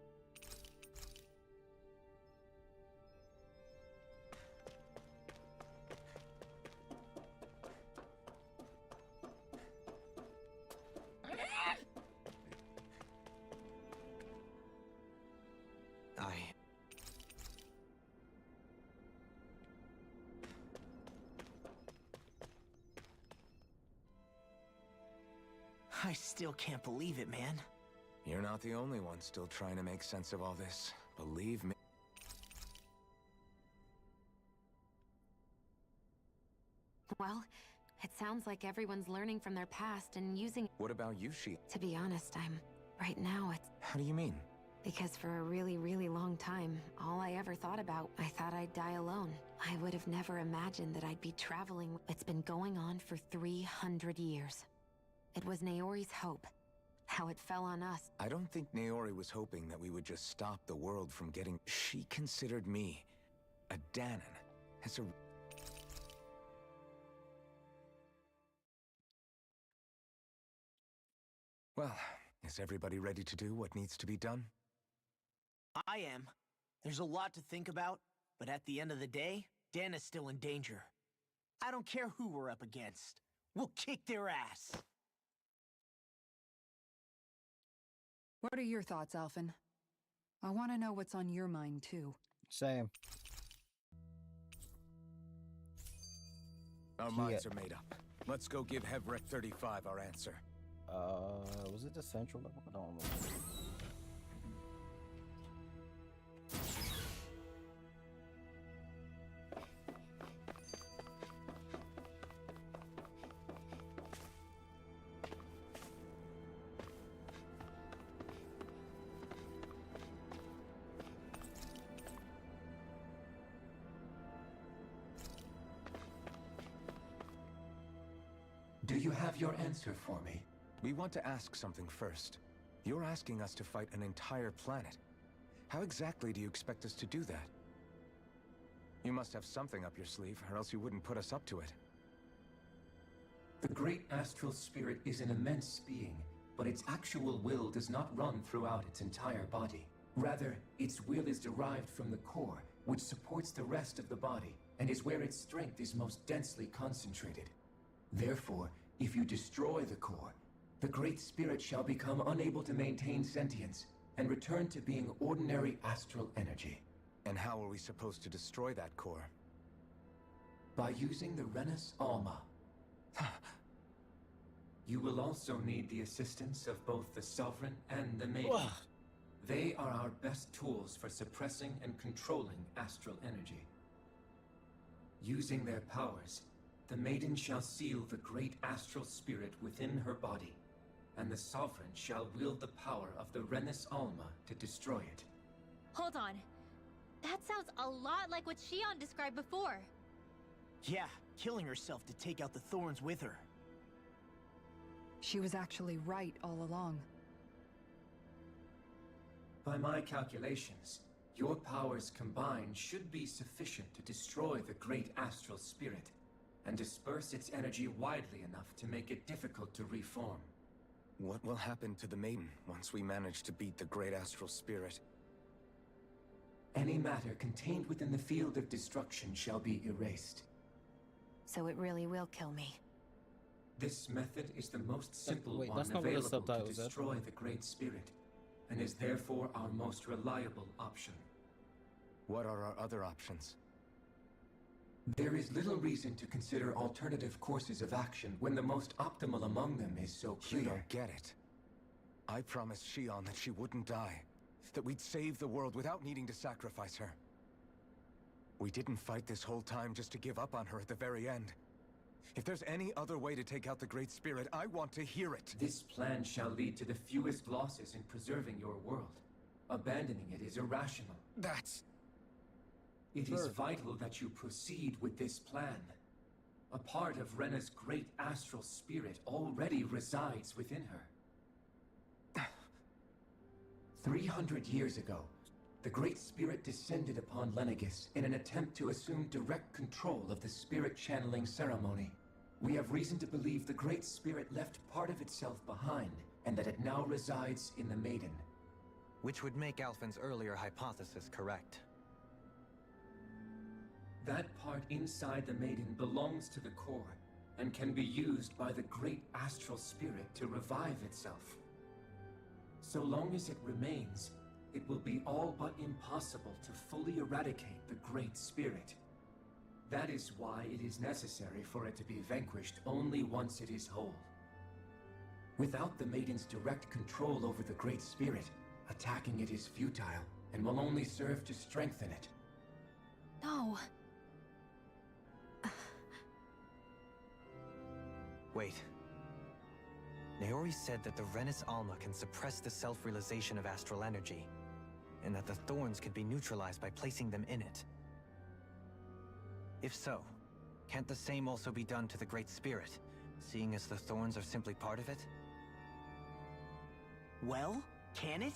I still can't believe it, man. You're not the only one still trying to make sense of all this. Believe me. Well, It sounds like everyone's learning from their past and using... What about you, Shi? To be honest, right now, it's... How do you mean? Because for a really, really long time, all I ever thought about, I thought I'd die alone. I would have never imagined that I'd be traveling. It's been going on for 300 years. It was Naori's hope. How it fell on us. I don't think Naori was hoping that we would just stop the world from getting... She considered me, a Dahnan, as a... Well, is everybody ready to do what needs to be done? I am. There's a lot to think about, but at the end of the day, Dana's still in danger. I don't care who we're up against. We'll kick their ass. What are your thoughts, Alphen? I want to know what's on your mind, too. Same. Our minds are made up. Let's go give Hevrek 35 our answer. Was it the central level? I don't remember. Do you have your answer for me? We want to ask something first. You're asking us to fight an entire planet. How exactly do you expect us to do that? You must have something up your sleeve, or else you wouldn't put us up to it. The great astral spirit is an immense being, but its actual will does not run throughout its entire body. Rather, its will is derived from the core, which supports the rest of the body, and is where its strength is most densely concentrated. Therefore, if you destroy the core, the Great Spirit shall become unable to maintain sentience and return to being ordinary astral energy. And how are we supposed to destroy that core? By using the Renus Alma. You will also need the assistance of both the Sovereign and the Maiden. They are our best tools for suppressing and controlling astral energy. Using their powers, the Maiden shall seal the great astral spirit within her body, and the Sovereign shall wield the power of the Renus Alma to destroy it. Hold on. That sounds a lot like what Shion described before. Yeah, killing herself to take out the thorns with her. She was actually right all along. By my calculations, your powers combined should be sufficient to destroy the great astral spirit and disperse its energy widely enough to make it difficult to reform. What will happen to the Maiden once we manage to beat the great astral spirit? Any matter contained within the field of destruction shall be erased. So it really will kill me. This method is the most simple Wait, one that's not what the available to subtitle said. destroy the Great Spirit, and is therefore our most reliable option. What are our other options? There is little reason to consider alternative courses of action when the most optimal among them is so clear. You don't get it. I promised Shion that she wouldn't die, that we'd save the world without needing to sacrifice her. We didn't fight this whole time just to give up on her at the very end. If there's any other way to take out the Great Spirit, I want to hear it. This plan shall lead to the fewest losses in preserving your world. Abandoning it is irrational. It is vital that you proceed with this plan. A part of Rena's great astral spirit already resides within her. 300 years ago, the Great Spirit descended upon Lenegis in an attempt to assume direct control of the spirit channeling ceremony. We have reason to believe the Great Spirit left part of itself behind, and that it now resides in the Maiden. Which would make Alphen's earlier hypothesis correct. That part inside the Maiden belongs to the core, and can be used by the great astral spirit to revive itself. So long as it remains, it will be all but impossible to fully eradicate the Great Spirit. That is why it is necessary for it to be vanquished only once it is whole. Without the Maiden's direct control over the Great Spirit, attacking it is futile, and will only serve to strengthen it. No. Wait. Naori said that the Renis Alma can suppress the self-realization of astral energy, and that the thorns can be neutralized by placing them in it. If so, can't the same also be done to the Great Spirit, seeing as the thorns are simply part of it? Well, can it?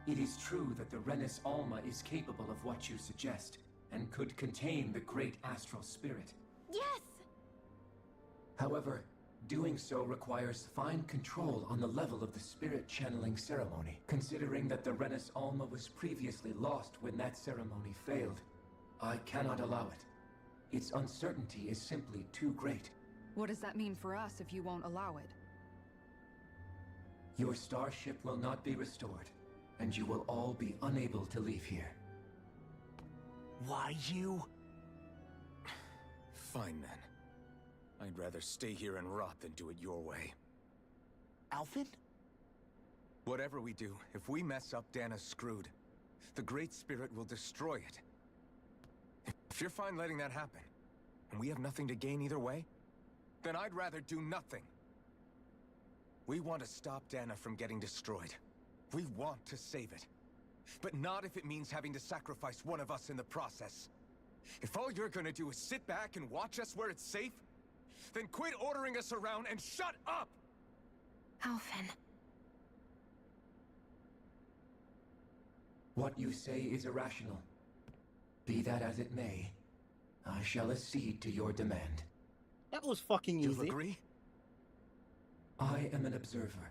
It is true that the Renis Alma is capable of what you suggest, and could contain the great astral spirit. Yes! However, doing so requires fine control on the level of the spirit channeling ceremony, considering that the Renis Alma was previously lost when that ceremony failed. I cannot allow it. Its uncertainty is simply too great. What does that mean for us if you won't allow it? Your starship will not be restored, and you will all be unable to leave here. Why you? Fine then. I'd rather stay here and rot than do it your way. Alphen? Whatever we do, if we mess up, Dana's screwed. The Great Spirit will destroy it. If you're fine letting that happen, and we have nothing to gain either way, then I'd rather do nothing. We want to stop Dana from getting destroyed. We want to save it. But not if it means having to sacrifice one of us in the process. If all you're gonna do is sit back and watch us where it's safe, then quit ordering us around and shut up! Alphen. What you say is irrational. Be that as it may, I shall accede to your demand. That was fucking You easy. agree? I am an observer.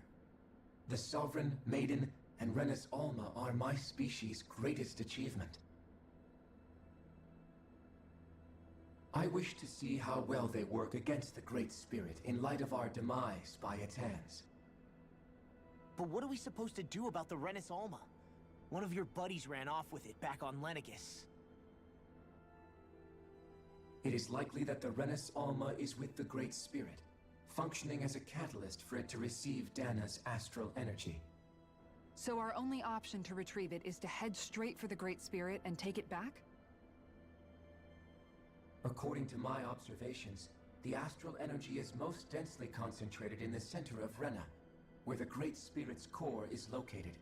The Sovereign, Maiden, and Renis Alma are my species' greatest achievement. I wish to see how well they work against the Great Spirit in light of our demise by its hands. But what are we supposed to do about the Renis Alma? One of your buddies ran off with it back on Lenegis. It is likely that the Renis Alma is with the Great Spirit, functioning as a catalyst for it to receive Dana's astral energy. So our only option to retrieve it is to head straight for the Great Spirit and take it back? According to my observations, the astral energy is most densely concentrated in the center of Rena, where the Great Spirit's core is located.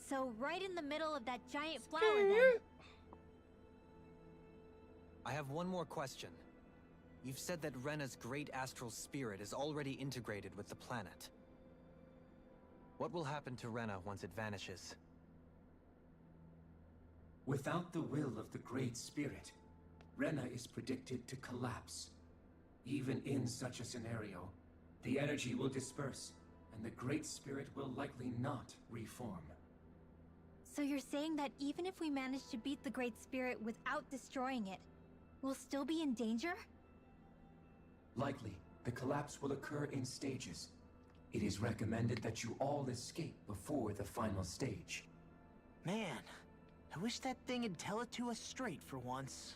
So right in the middle of that giant flower then. I have one more question. You've said that Rena's great astral spirit is already integrated with the planet. What will happen to Rena once it vanishes? Without the will of the Great Spirit, Rena is predicted to collapse. Even in such a scenario, the energy will disperse, and the Great Spirit will likely not reform. So you're saying that even if we manage to beat the Great Spirit without destroying it, we'll still be in danger? Likely, the collapse will occur in stages. It is recommended that you all escape before the final stage. Man, I wish that thing would tell it to us straight for once.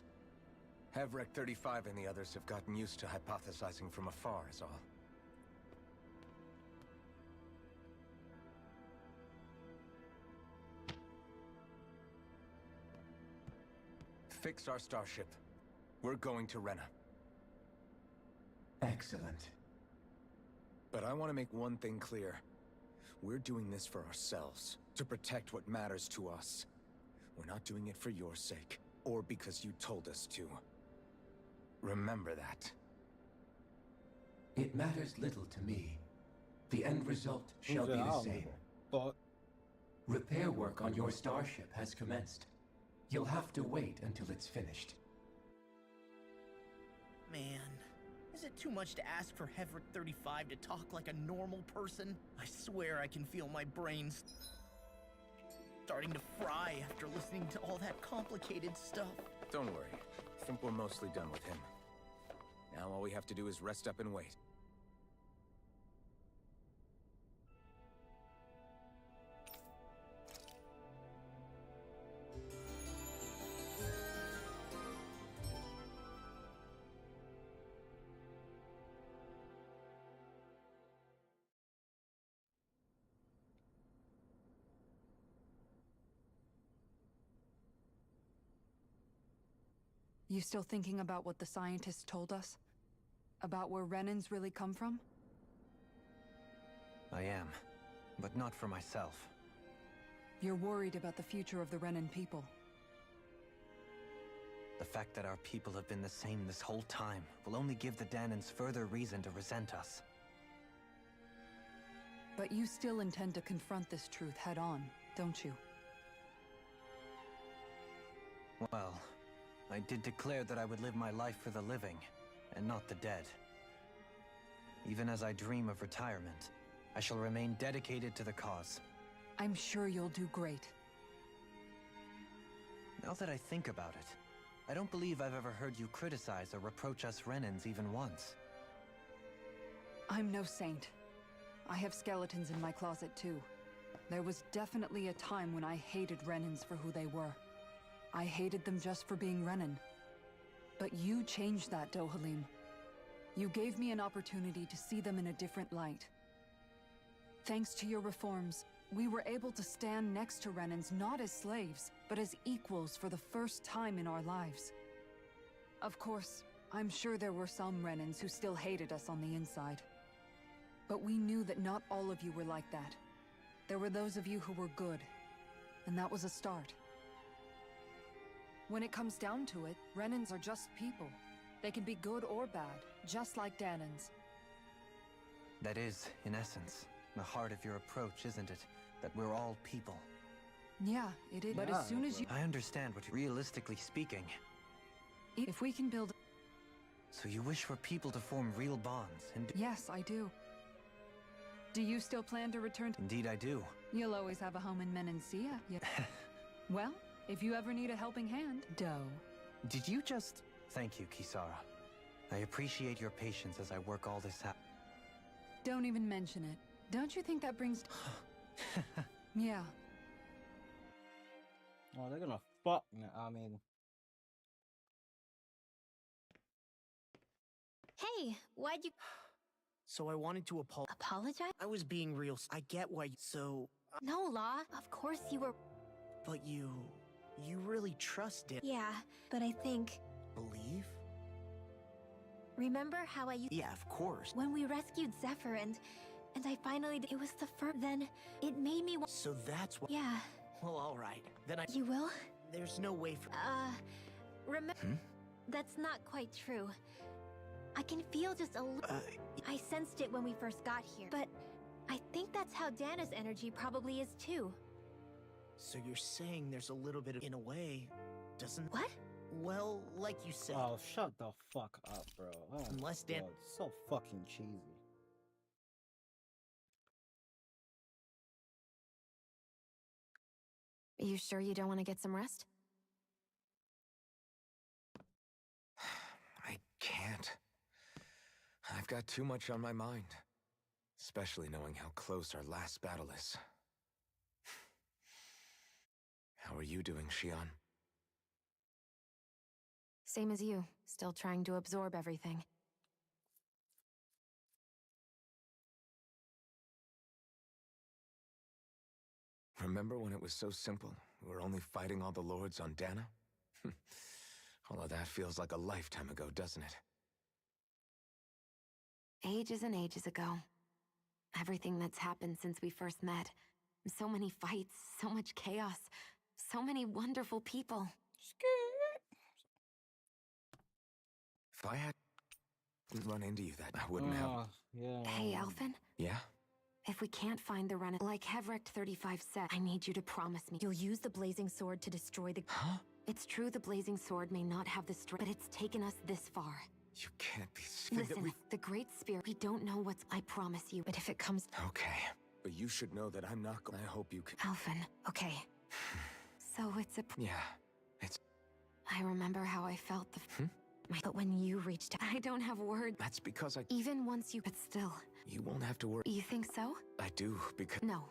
Hevrek 35 and the others have gotten used to hypothesizing from afar is all. Fix our starship. We're going to Rena. Excellent. But I want to make one thing clear. We're doing this for ourselves, to protect what matters to us. We're not doing it for your sake, or because you told us to. Remember that. It matters little to me. The end result shall be the same. But repair work on your starship has commenced. You'll have to wait until it's finished. Man, is it too much to ask for Hevrek 35 to talk like a normal person? I swear I can feel my brains starting to fry after listening to all that complicated stuff. Don't worry. I think we're mostly done with him. Now all we have to do is rest up and wait. You still thinking about what the scientists told us? About where Renans really come from? I am, but not for myself. You're worried about the future of the Renan people. The fact that our people have been the same this whole time will only give the Danans further reason to resent us. But you still intend to confront this truth head-on, don't you? Well, I did declare that I would live my life for the living, and not the dead. Even as I dream of retirement, I shall remain dedicated to the cause. I'm sure you'll do great. Now that I think about it, I don't believe I've ever heard you criticize or reproach us Renans even once. I'm no saint. I have skeletons in my closet too. There was definitely a time when I hated Renans for who they were. I hated them just for being Renan. But you changed that, Dohalim. You gave me an opportunity to see them in a different light. Thanks to your reforms, we were able to stand next to Renans not as slaves, but as equals for the first time in our lives. Of course, I'm sure there were some Renans who still hated us on the inside. But we knew that not all of you were like that. There were those of you who were good, and that was a start. When it comes down to it, Renans are just people. They can be good or bad, just like Danans. That is, in essence, the heart of your approach, isn't it? That we're all people. Yeah, it is. But as soon as you... I understand what realistically speaking. If we can build... So you wish for people to form real bonds and... Yes, I do. Do you still plan to return to... Indeed I do. You'll always have a home in Menancia. Yeah. Well, if you ever need a helping hand, Doe. Did you just... Thank you, Kisara. I appreciate your patience as I work all this out. Don't even mention it. Don't you think that brings... Yeah. Oh, they're gonna fuck me. I mean... Hey, why'd you... So I wanted to apologize? I was being real. I get why so... No, Law. Of course you were... But you really trust it. Yeah, but I think... Believe? Remember how I used... Yeah, of course. When we rescued Zephyr and I finally... It was the first... Then it made me... So that's what... Yeah. Well, alright. Then I... You will? There's no way for... Remember... That's not quite true. I can feel just a little... I sensed it when we first got here, but I think that's how Dana's energy probably is too. So you're saying there's a little bit of... In a way, doesn't... What? Well, like you said... Oh, shut the fuck up, bro. Oh, Unless Dan... God, so fucking cheesy. Are you sure you don't want to get some rest? I can't. I've got too much on my mind. Especially knowing how close our last battle is. How are you doing, Shion? Same as you, still trying to absorb everything. Remember when it was so simple? We were only fighting all the lords on Dana? All of that feels like a lifetime ago, doesn't it? Ages and ages ago. Everything that's happened since we first met. So many fights, so much chaos, so many wonderful people. If I hadn't run into you, that I wouldn't have... Yeah. Hey, Alphen? Yeah? If we can't find the Renan, like Hevrect 35 said, I need you to promise me you'll use the Blazing Sword to destroy the... Huh? It's true the Blazing Sword may not have the strength, but it's taken us this far. You can't be saying that Listen, the Great Spirit, we don't know what's... I promise you, but if it comes... Okay, but you should know that I'm not going... I hope you can... Alphen, okay. So it's a... Yeah, it's... I remember how I felt the... But when you reached out, I don't have words. That's because I... Even once you... But still... You won't have to worry. You think so? I do, because... No.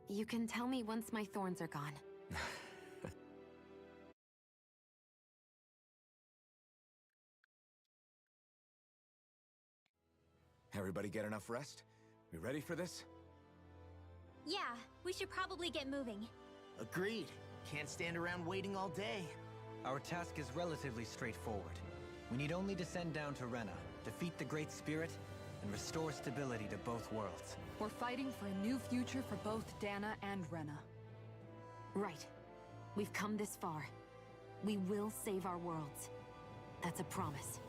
You can tell me once my thorns are gone. Everybody get enough rest? We ready for this? Yeah, we should probably get moving. Agreed. Can't stand around waiting all day. Our task is relatively straightforward. We need only to send down to Rena, defeat the Great Spirit, and restore stability to both worlds. We're fighting for a new future for both Dana and Rena. Right. We've come this far. We will save our worlds. That's a promise.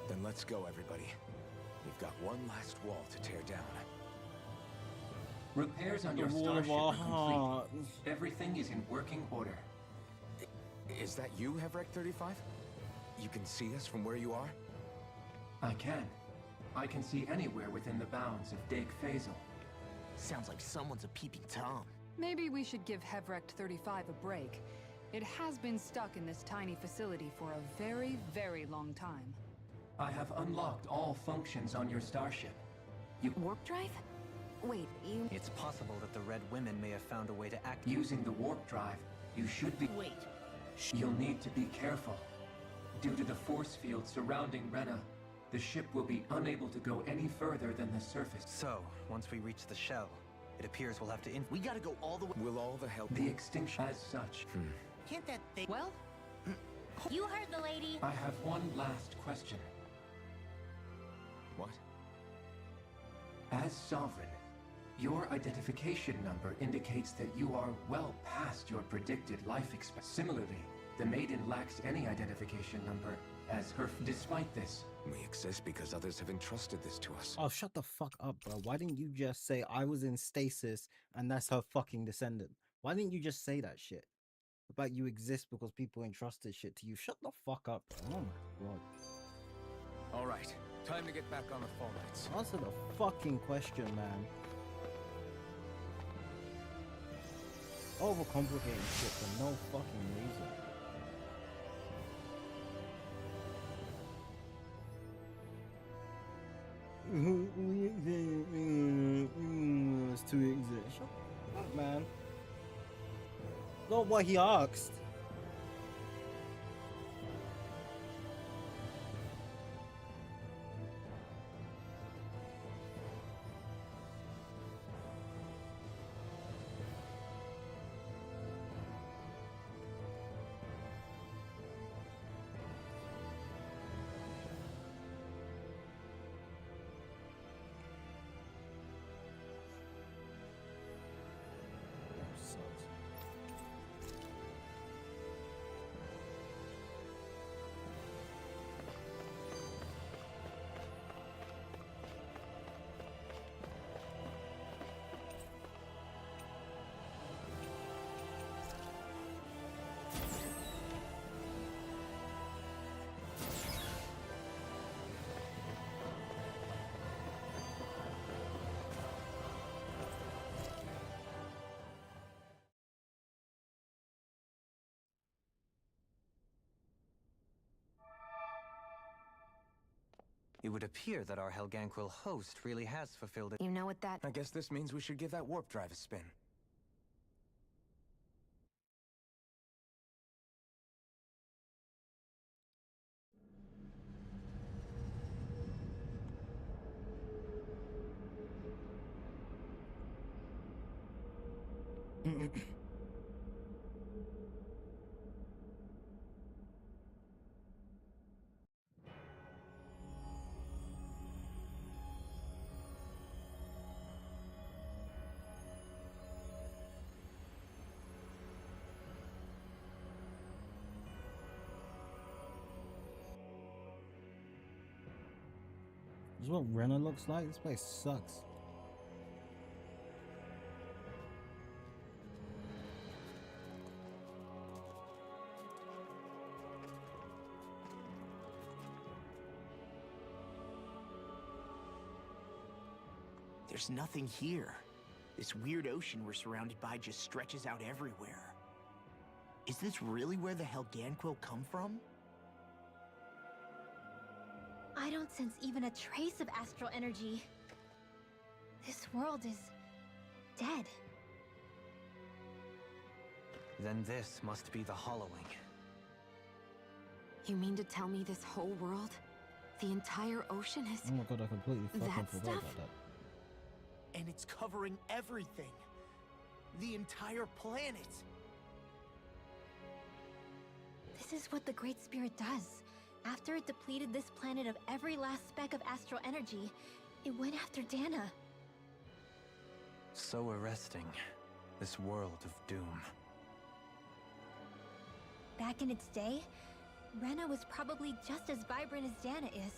Then let's go, everybody. We've got one last wall to tear down. Repairs on The your wall of starship our are complete. hearts. Everything is in working order. Is that you, Hevrek 35? You can see us from where you are? I can. I can see anywhere within the bounds of Dake Faisal. Sounds like someone's a peeping Tom. Maybe we should give Hevrek 35 a break. It has been stuck in this tiny facility for a very, very long time. I have unlocked all functions on your starship. Warp drive? Wait, you... It's possible that the Red Women may have found a way to act... Using the warp drive, you should be... Wait. You'll need to be careful. Due to the force field surrounding Rena, the ship will be unable to go any further than the surface. So, once we reach the shell, it appears we'll have to... We gotta go all the way... Will all the help... The extinction as such. Can't that thing... Well? You heard the lady. I have one last question. What? As Sovereign, your identification number indicates that you are well past your predicted life expectancy. Similarly, the Maiden lacks any identification number, as her... Despite this... We exist because others have entrusted this to us. Oh, shut the fuck up, bro. Why didn't you just say I was in stasis and that's her fucking descendant? Why didn't you just say that shit? About you exist because people entrusted shit to you. Shut the fuck up, bro. Oh my god. All right, time to get back on the phone lights. Answer the fucking question, man. Overcomplicating shit for no fucking reason. It's too easy. Shut up, man. Not what he asked. It would appear that our Helganquil host really has fulfilled it. You know what that... I guess this means we should give that warp drive a spin. This is what Rena looks like. This place sucks. There's nothing here. This weird ocean we're surrounded by just stretches out everywhere. Is this really where the Helganquil come from? I don't sense even a trace of astral energy. This world is dead. Then this must be the hollowing. You mean to tell me this whole world, the entire ocean is... Oh my god, I completely fucking that forgot stuff? about that. And it's covering everything. The entire planet. This is what the Great Spirit does. After it depleted this planet of every last speck of astral energy, it went after Dana. So arresting. This world of doom. Back in its day, Rena was probably just as vibrant as Dana is.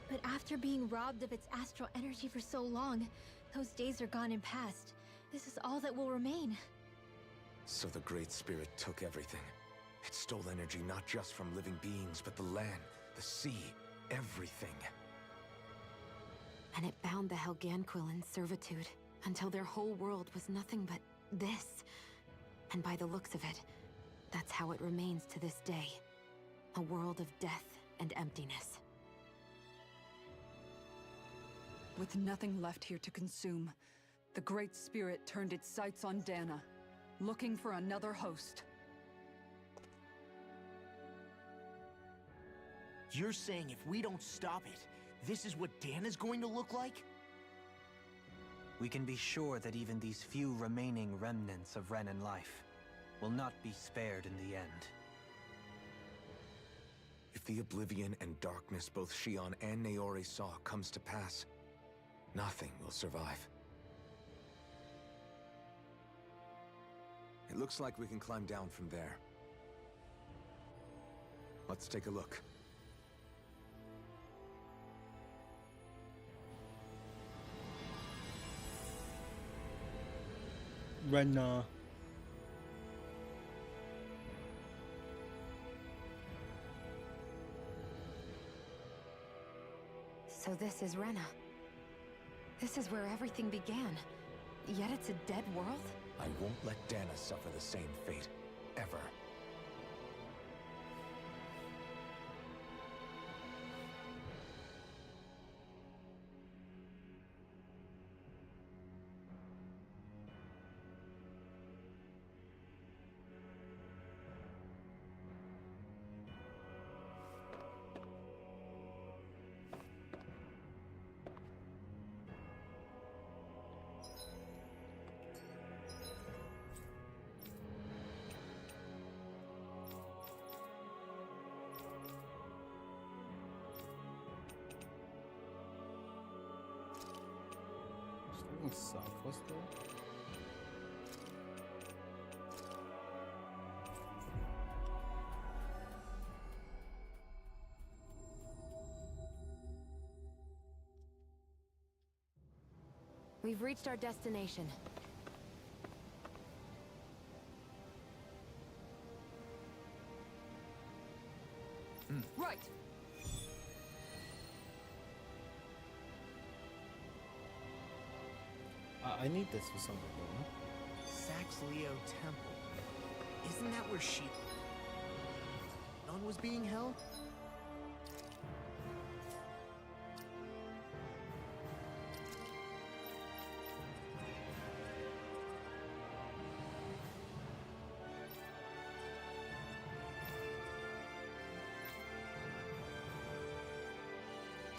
But after being robbed of its astral energy for so long, those days are gone and past. This is all that will remain. So the Great Spirit took everything. It stole energy not just from living beings, but the land, the sea, everything. And it bound the Helganquil in servitude until their whole world was nothing but this. And by the looks of it, that's how it remains to this day. A world of death and emptiness. With nothing left here to consume, the Great Spirit turned its sights on Dana, looking for another host. You're saying if we don't stop it, this is what Dana's going to look like? We can be sure that even these few remaining remnants of Renan life will not be spared in the end. If the oblivion and darkness both Shion and Naori saw comes to pass, nothing will survive. It looks like we can climb down from there. Let's take a look. Rena. So this is Rena. This is where everything began. Yet it's a dead world? I won't let Dana suffer the same fate, ever. Southwest though? We've reached our destination. Right! I need this for something, though. Saxleo Temple. Isn't that where Shion was being held?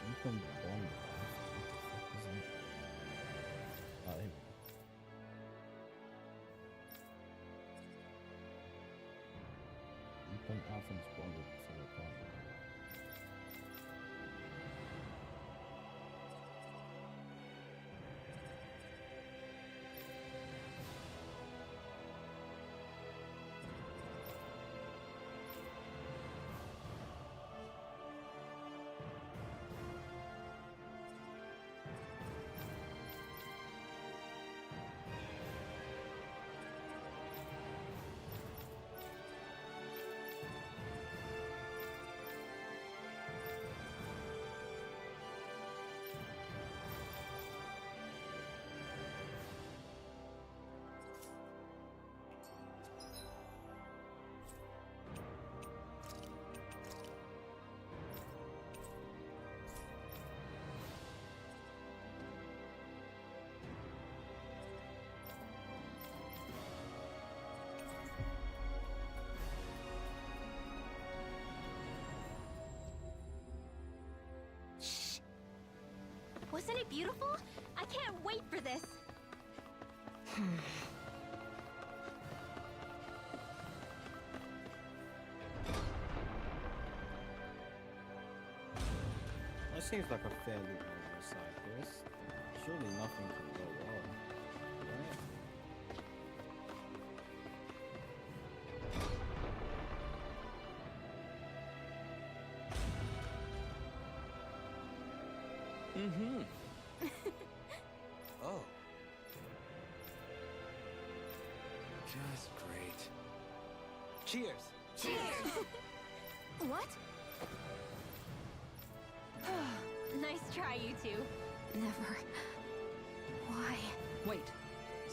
Deep in Bond. What the fuck is it? Oh, there we go. Deep in Athens bonded to the partner. Wasn't it beautiful? I can't wait for this! seems like a fairly normal side quest. Surely nothing can go wrong, right? Mm-hmm. Oh. Just great. Cheers! Cheers! What? Nice try, you two. Never. Why? Wait.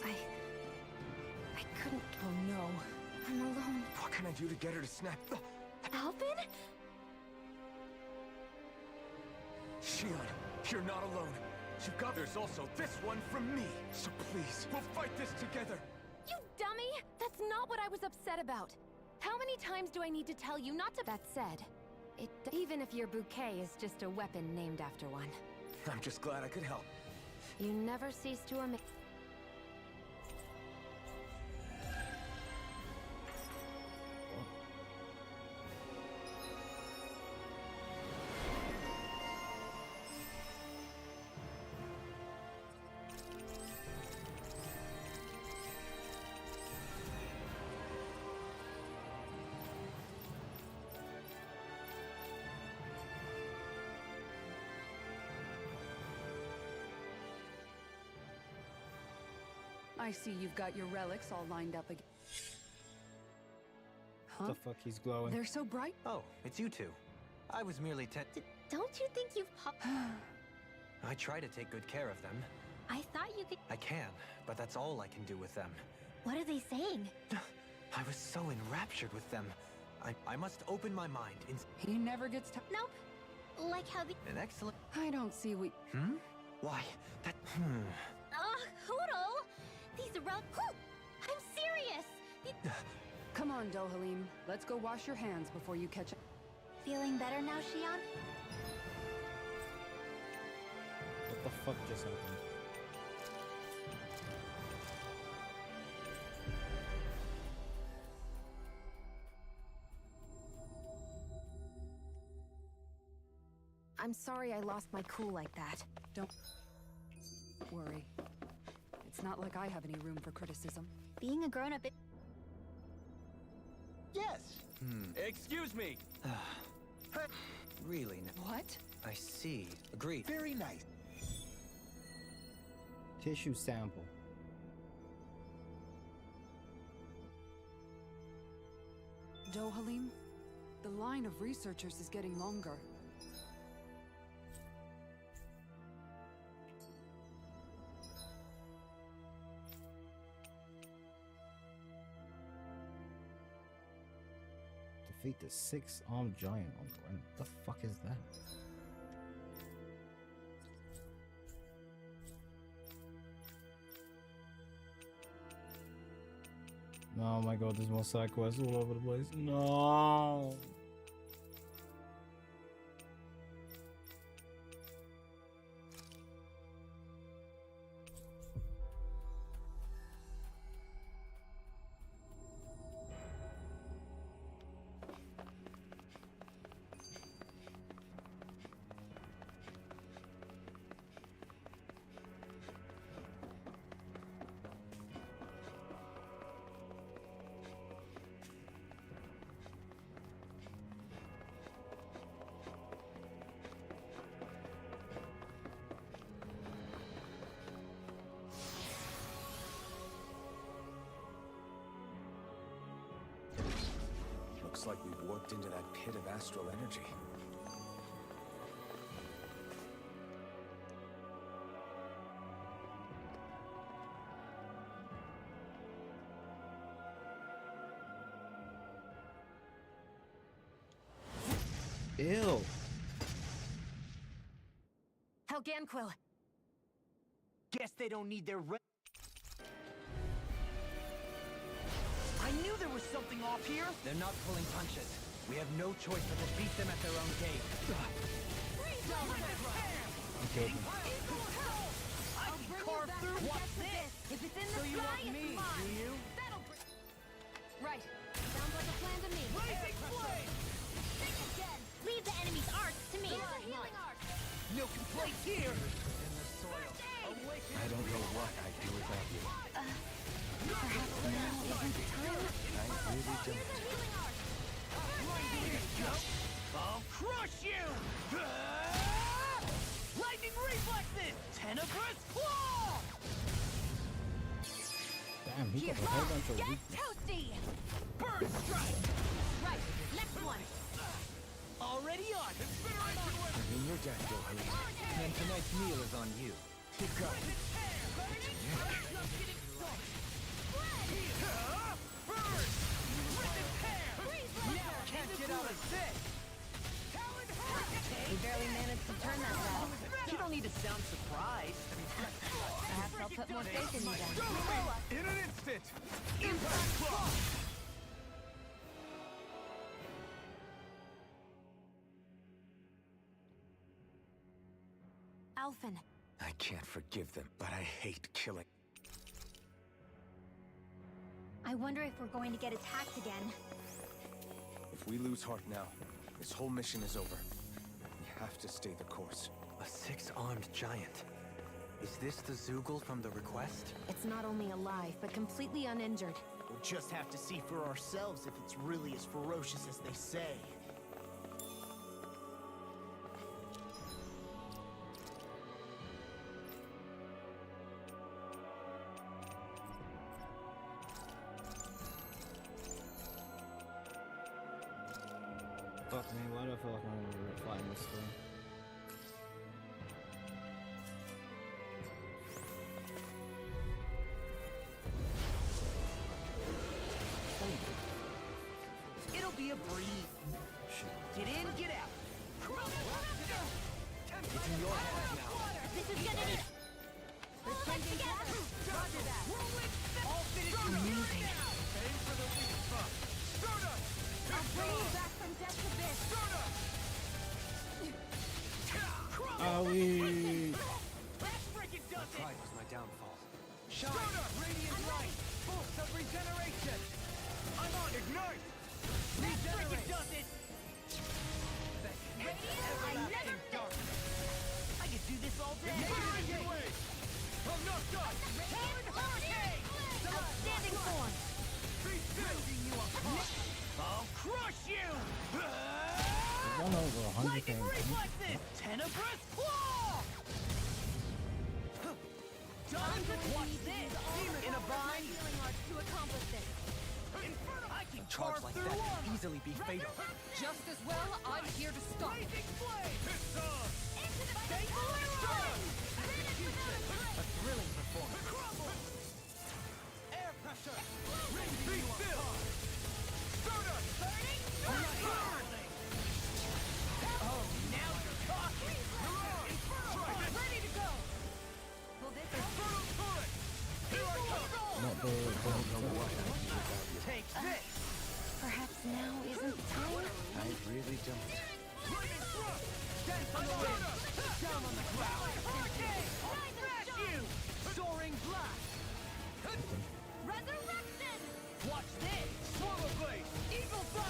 I couldn't. Oh no. I'm alone. What can I do to get her to snap? Alvin? Shion, you're not alone. You've got there's also this one from me. So please, we'll fight this together. You dummy! That's not what I was upset about. How many times do I need to tell you not to? That said, even if your bouquet is just a weapon named after one. I'm just glad I could help. You never cease to amaze. I see you've got your relics all lined up again. Huh? The fuck, he's glowing. They're so bright. Oh, it's you two. I was merely Don't you think you've popped? I try to take good care of them. I thought you could. I can, but that's all I can do with them. What are they saying? I was so enraptured with them. I must open my mind in He never gets to. Nope. Like how the. an excellent. I don't see we. Hmm? Why? That. Ugh, Hoodle! These are I'm serious! Come on, Dohalim. Let's go wash your hands before you catch up. Feeling better now, Shion? What the fuck just happened? I'm sorry I lost my cool like that. Don't worry. It's not like I have any room for criticism. Being a grown-up. Yes. Excuse me. Really? What? I see. Agreed. Very nice. Tissue sample. Dohalim, the line of researchers is getting longer. Defeat the 6-armed giant on Gwen. What the fuck is that? Oh my god, there's more side quests all over the place. No. Looks like we warped into that pit of astral energy. Ew. Helganquil. Guess they don't need their I knew there was something off here. They're not pulling punches. We have no choice but to beat them at their own game. I'm kidding. I can carve through. What's this? If it's in the So you sky, want it's me, mine. do you? That'll Right. Sounds like a plan to me. Blazing flame! Think again! Leave the enemy's arts to me! These are healing arts. place here! In the soil. Awaken. I don't know what I'd do without you. Perhaps now isn't the time? I really don't. I'll crush you! Lightning reflexes! Tenebrous claw! Damn, he got a whole bunch of Get weakness. toasty! Bird strike! Right, next one. Already on! In your death, Gohan. And tonight's meal is on you. Keep going. Bird! Rip and tear! Now can't get out of this! We barely managed to turn that round. You don't need to sound surprised. Perhaps I'll put more faith in you then. In an instant! Impact claw! Alphen, I can't forgive them, but I hate killing. I wonder if we're going to get attacked again. If we lose heart now, this whole mission is over. We have to stay the course. A six-armed giant. Is this the Zoogle from the request? it's not only alive, but completely uninjured. We'll just have to see for ourselves if it's really as ferocious as they say. Fuck me, why do I feel like I'm fighting this thing? It'll be a breeze. Get in, get out. It's in your hands now. This is gonna need... Let's get together! Roger that. All finished moving. Aim for the weak spot. I'll bring you back from death abyss! Are we? Let's freaking does it. Pride was my downfall. Shine, radiant light, pulse of regeneration. I'm on ignite. Regenerate does it. I never Dark. I could do this all day. I'm not done. Talon hurricane. Outstanding form! Building you apart. I'll crush you. One over 100 Lightning things. reflexes. Tenebrous claw. Done. Watch this. In a bind. Healing arts to accomplish this. I can A charge carve like through that armor. could easily be fatal. Just as well, I'm here to stop it. Blazing flame. It's on. Into the Stay clear. A thrilling performance. Crumble. Air pressure. Be still. Stardust. Burning. Burn. Oh, now you're talking. Ready to go. Will this Infernal turret. Here I come. Not the Take this. Perhaps now isn't the time? I really don't. Lightning thrust. Dance on the wind. Down on the ground. Hurricane. Smash you. Soaring blast. Resurrection! Watch this. Swallow blade. Eagle fly.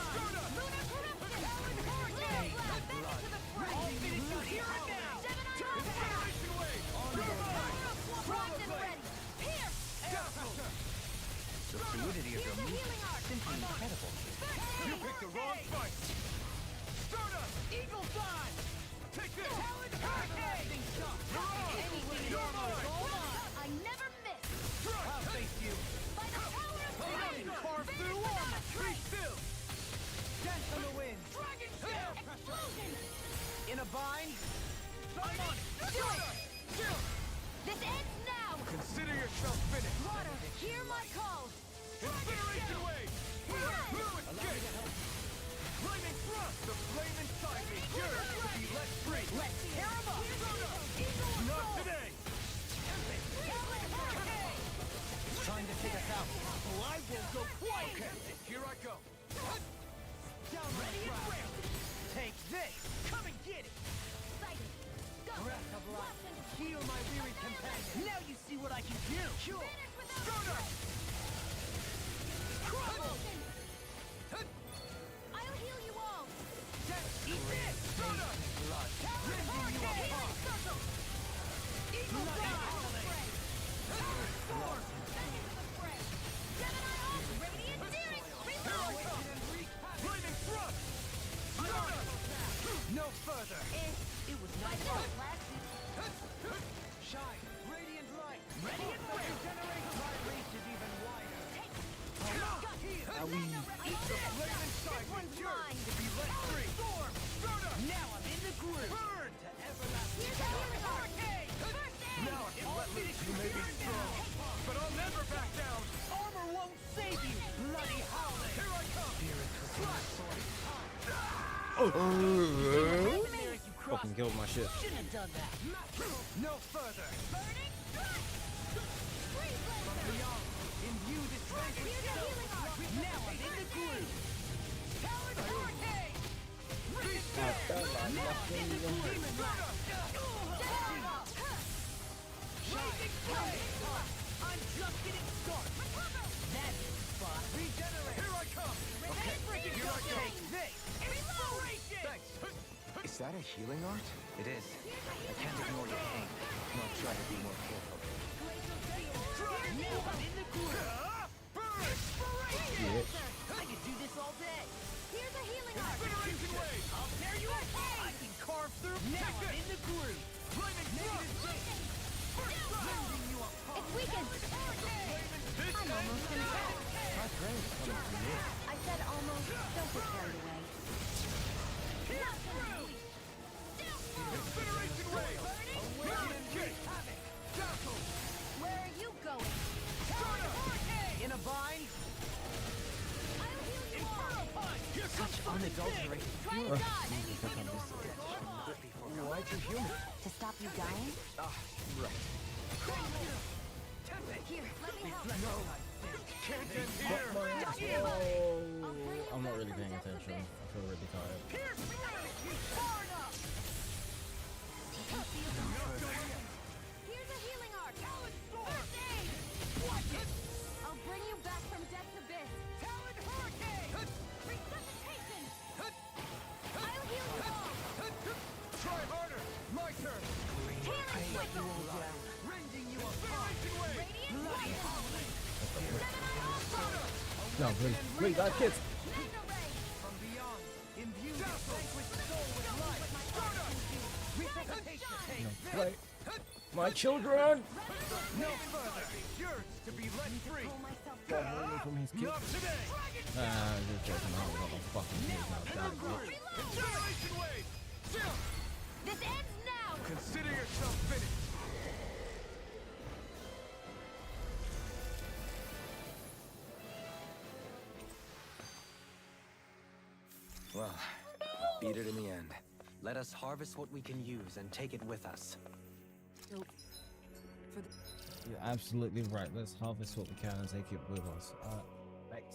Lunar corruption! Talon hurricane. Blood, bend it to the fray! I'll finish you here and now. Incineration wave. You're mine. Primed and ready! Pierce! The fluidity of your Here's a movement healing is arc! simply incredible. You picked the wrong fight. Stardust. Eagle fly. Take this. Talon hurricane. Anything You're mine. I never miss! I'll face you. By the power of I time! can carve through armor. Be still. Dance on the wind. Dragon shell. Explosion! In a bind. I'm on it. Do it! This ends now! Consider yourself finished. Water, hear my call! Incineration wave. Fluid escape. Lightning thrust. The flame inside me yearns to be let free. Let's tear him up. Not today. It's trying to take us out. Well, I will go quiet. Okay, here I go. Down ready and ready. Take this. Come and get it. Breath of life. Heal my weary companion. Now you see what I can do. Sure. Stardust. Crumble. I'll heal you all! Eat this. Stardust. Blood. Rending you apart. Fucking killed my shit. Shouldn't have done that. No further. Burning strike. From beyond, imbue this vanquish soul. Now I'm in the groove. Talon Hurricane. Now I'm in the groove. Blazing flame. I'm just getting started. That's the spot. Regenerate. Here I come. Okay, here I go. Take this. Inspiration. Thanks. Is that a healing art? It is. I can't ignore your pain. I'll try to be more careful. Now I'm in the groove. Inspiration. I could do this all day. Here's a healing art. I'll tear you apart. I can carve through. Now I'm in the groove. Flaming negative. Blending you apart. It's weakened. I'm almost content. My friend's coming to me. I said almost. Don't get carried away. Here's through. Incineration ray. Awakening kick. Havoc. Dazzle. Where are you going? In a bind. I'll heal you all. Inferno punch. Such unadulterated. Try and dodge. Why'd you heal me? To stop you dying? Ah, right. Here, let me help. No. Can't get here. I'm not really paying attention. I feel really tired. Here's far enough. Here's a healing art. Talon storm. First aid. Watch it. I'll bring you back from death's abyss. Talon hurricane. Resuscitation. I'll heal you all. Try harder. My turn. Healing cycle. Rending you apart. Radiant lightning. No, please, that kids. From beyond, imbue the vanquished soul with life. Resuscitation. Take Wait. My children! no further. Yours to be let free. From his kids. Not today. Just joking. I don't got no fucking kids now. Damn it. Incineration wave. This ends now. Consider yourself finished. Well, beat it in the end. Let us harvest what we can use and take it with us. So, You're absolutely right. Let's harvest what we can and take it with us.